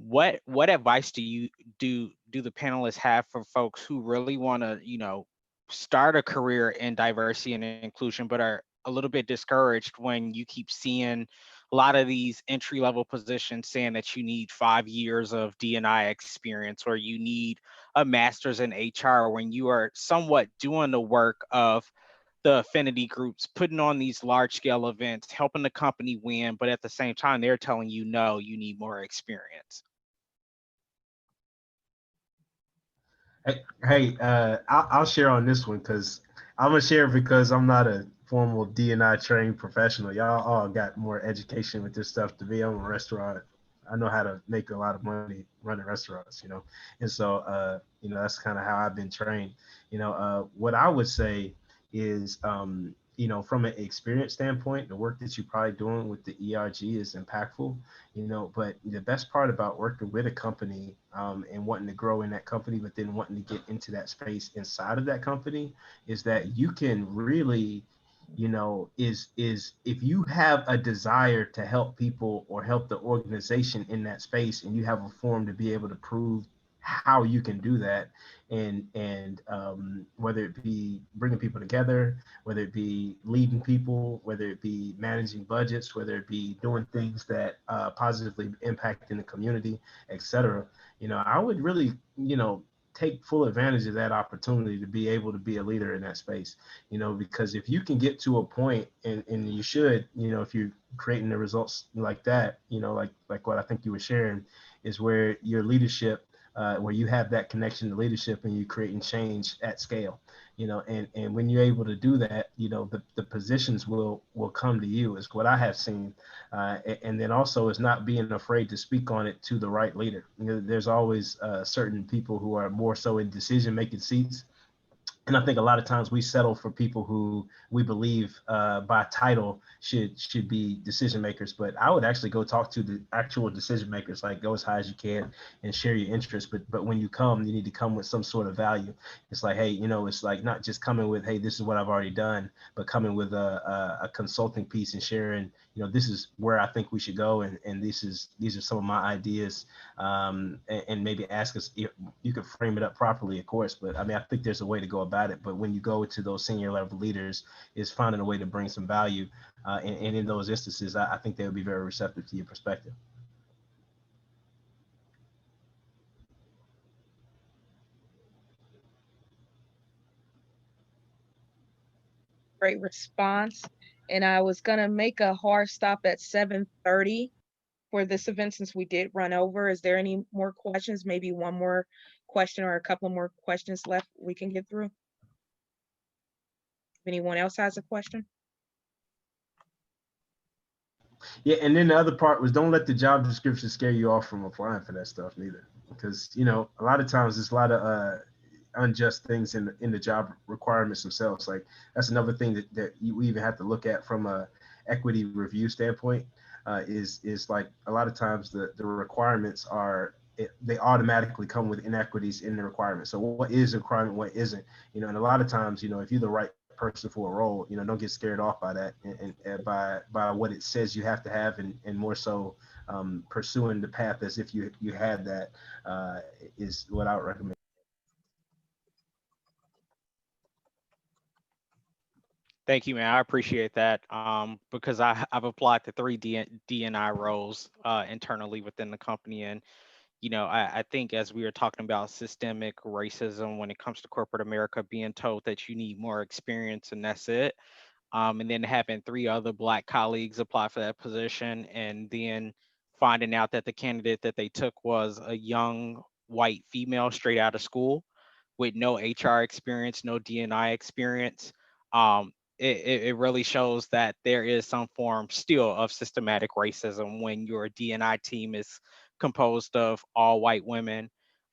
What advice do the panelists have for folks who really want to, you know, start a career in diversity and inclusion, but are a little bit discouraged when you keep seeing a lot of these entry level positions saying that you need 5 years of D&I experience or you need a master's in HR, when you are somewhat doing the work of the affinity groups, putting on these large scale events, helping the company win, but at the same time, they're telling you, no, you need more experience. Hey, I'll share on this one because I'm gonna share because I'm not a formal D&I trained professional. Y'all all got more education with this stuff than me. I'm a restaurant. I know how to make a lot of money running restaurants, you know, and so you know, that's kind of how I've been trained. You know, what I would say is, you know, from an experience standpoint, the work that you're probably doing with the ERG is impactful, you know, but the best part about working with a company and wanting to grow in that company, but then wanting to get into that space inside of that company is that you can really, you know, is if you have a desire to help people or help the organization in that space and you have a form to be able to prove how you can do that, and whether it be bringing people together, whether it be leading people, whether it be managing budgets, whether it be doing things that positively impact in the community, etc. You know, I would really, you know, take full advantage of that opportunity to be able to be a leader in that space, because if you can get to a point, and you should, if you're creating the results like that, like what I think you were sharing, is where your leadership, where you have that connection to leadership and you're creating change at scale, and when you're able to do that, the positions will come to you, is what I have seen. And then also is not being afraid to speak on it to the right leader. There's always certain people who are more so in decision-making seats. And I think a lot of times we settle for people who we believe by title should be decision makers. But I would actually go talk to the actual decision makers, like go as high as you can and share your interests. But when you come, you need to come with some sort of value. It's like, hey, it's like not just coming with, hey, this is what I've already done, but coming with a consulting piece and sharing, this is where I think we should go, and these are some of my ideas, and maybe ask us if you could frame it up properly, of course. But I mean, I think there's a way to go about it. But when you go to those senior level leaders, is finding a way to bring some value, and in those instances, I think they would be very receptive to your perspective. Great response. And I was gonna make a hard stop at 7:30 for this event since we did run over. Is there any more questions? Maybe one more question or a couple more questions left we can get through? If anyone else has a question? Yeah, and then the other part was, don't let the job description scare you off from applying for that stuff neither, because a lot of times there's a lot of unjust things in the job requirements themselves. Like that's another thing that we even have to look at from a equity review standpoint, is like a lot of times the requirements they automatically come with inequities in the requirements. So what is a requirement, what isn't, and a lot of times, if you're the right person for a role, don't get scared off by that, and by what it says you have to have, and more so pursuing the path as if you had that, is what I would recommend. Thank you, man. I appreciate that, because I've applied to 3 DNI roles internally within the company. And, I think as we were talking about systemic racism when it comes to corporate America, being told that you need more experience and that's it. And then having 3 other Black colleagues apply for that position, and then finding out that the candidate that they took was a young white female straight out of school with no HR experience, no DNI experience. It really shows that there is some form still of systematic racism when your DNI team is composed of all white women.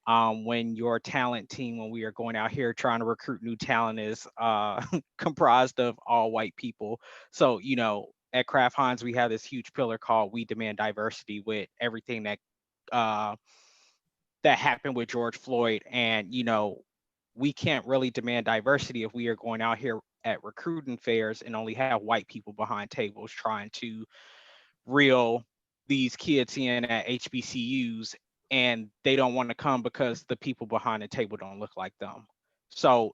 When your talent team, when we are going out here trying to recruit new talent, is comprised of all white people. So, at Kraft Heinz, we have this huge pillar called "We Demand Diversity," with everything that happened with George Floyd. And, we can't really demand diversity if we are going out here at recruiting fairs and only have white people behind tables trying to reel these kids in at HBCUs, and they don't want to come because the people behind the table don't look like them. So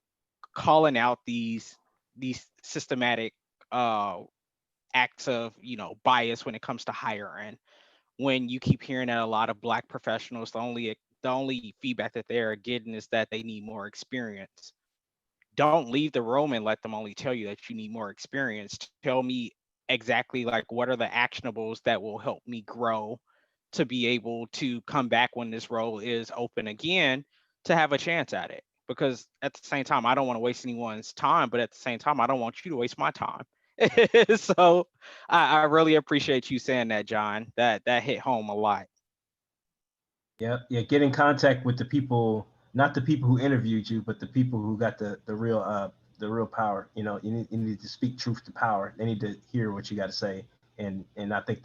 calling out these systematic acts of bias when it comes to hiring, when you keep hearing that a lot of Black professionals, the only feedback that they're getting is that they need more experience. Don't leave the room and let them only tell you that you need more experience. Tell me exactly, like, what are the actionables that will help me grow to be able to come back when this role is open again, to have a chance at it. Because at the same time, I don't want to waste anyone's time, but at the same time, I don't want you to waste my time. So I really appreciate you saying that, John. That hit home a lot. Yeah, get in contact with the people, not the people who interviewed you, but the people who got the real power. You need to speak truth to power. They need to hear what you got to say, and I think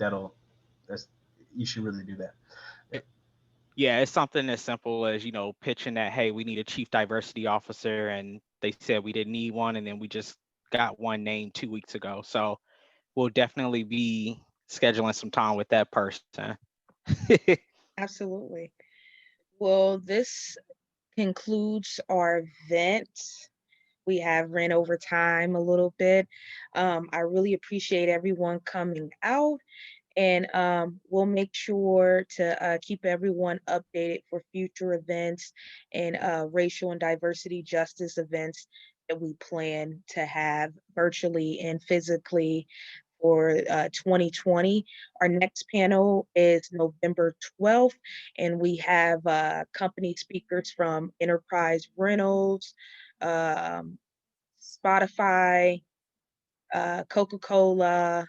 you should really do that. Yeah, it's something as simple as, pitching that, hey, we need a chief diversity officer, and they said we didn't need one, and then we just got one named 2 weeks ago. So we'll definitely be scheduling some time with that person. Absolutely. Well, this concludes our event. We have ran over time a little bit. I really appreciate everyone coming out, And we'll make sure to keep everyone updated for future events and racial and diversity justice events that we plan to have virtually and physically for 2020. Our next panel is November 12th, and we have company speakers from Enterprise Rentals, Spotify, Coca-Cola,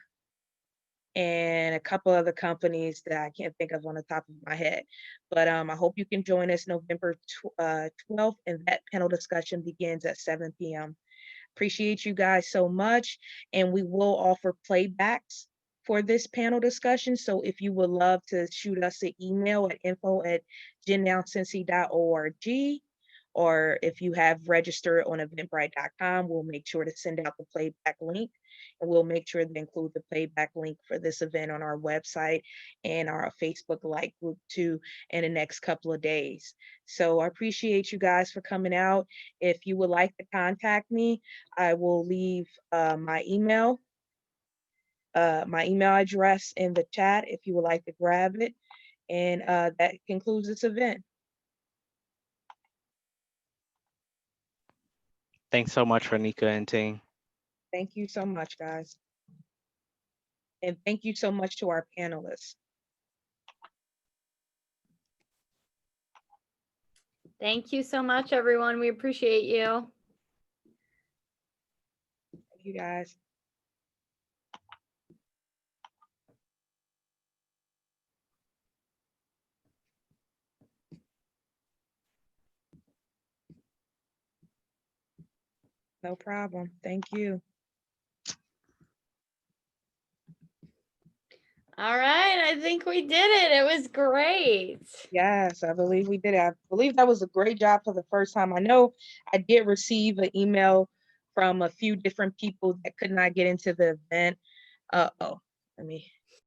and a couple other companies that I can't think of on the top of my head. But I hope you can join us November 12th, and that panel discussion begins at 7 p.m. Appreciate you guys so much, and we will offer playbacks for this panel discussion. So if you would love to shoot us an email at info@gennowncincy.org, or if you have registered on eventbrite.com, we'll make sure to send out the playback link, and we'll make sure to include the playback link for this event on our website and our Facebook like group too in the next couple of days. So I appreciate you guys for coming out. If you would like to contact me, I will leave my email address in the chat if you would like to grab it. And that concludes this event. Thanks so much, Renika and team. Thank you so much, guys. And thank you so much to our panelists. Thank you so much, everyone. We appreciate you. Thank you, guys. No problem. Thank you. All right, I think we did it. It was great. Yes, I believe we did. I believe that was a great job for the first time. I know I did receive an email from a few different people that could not get into the event. Uh-oh, let me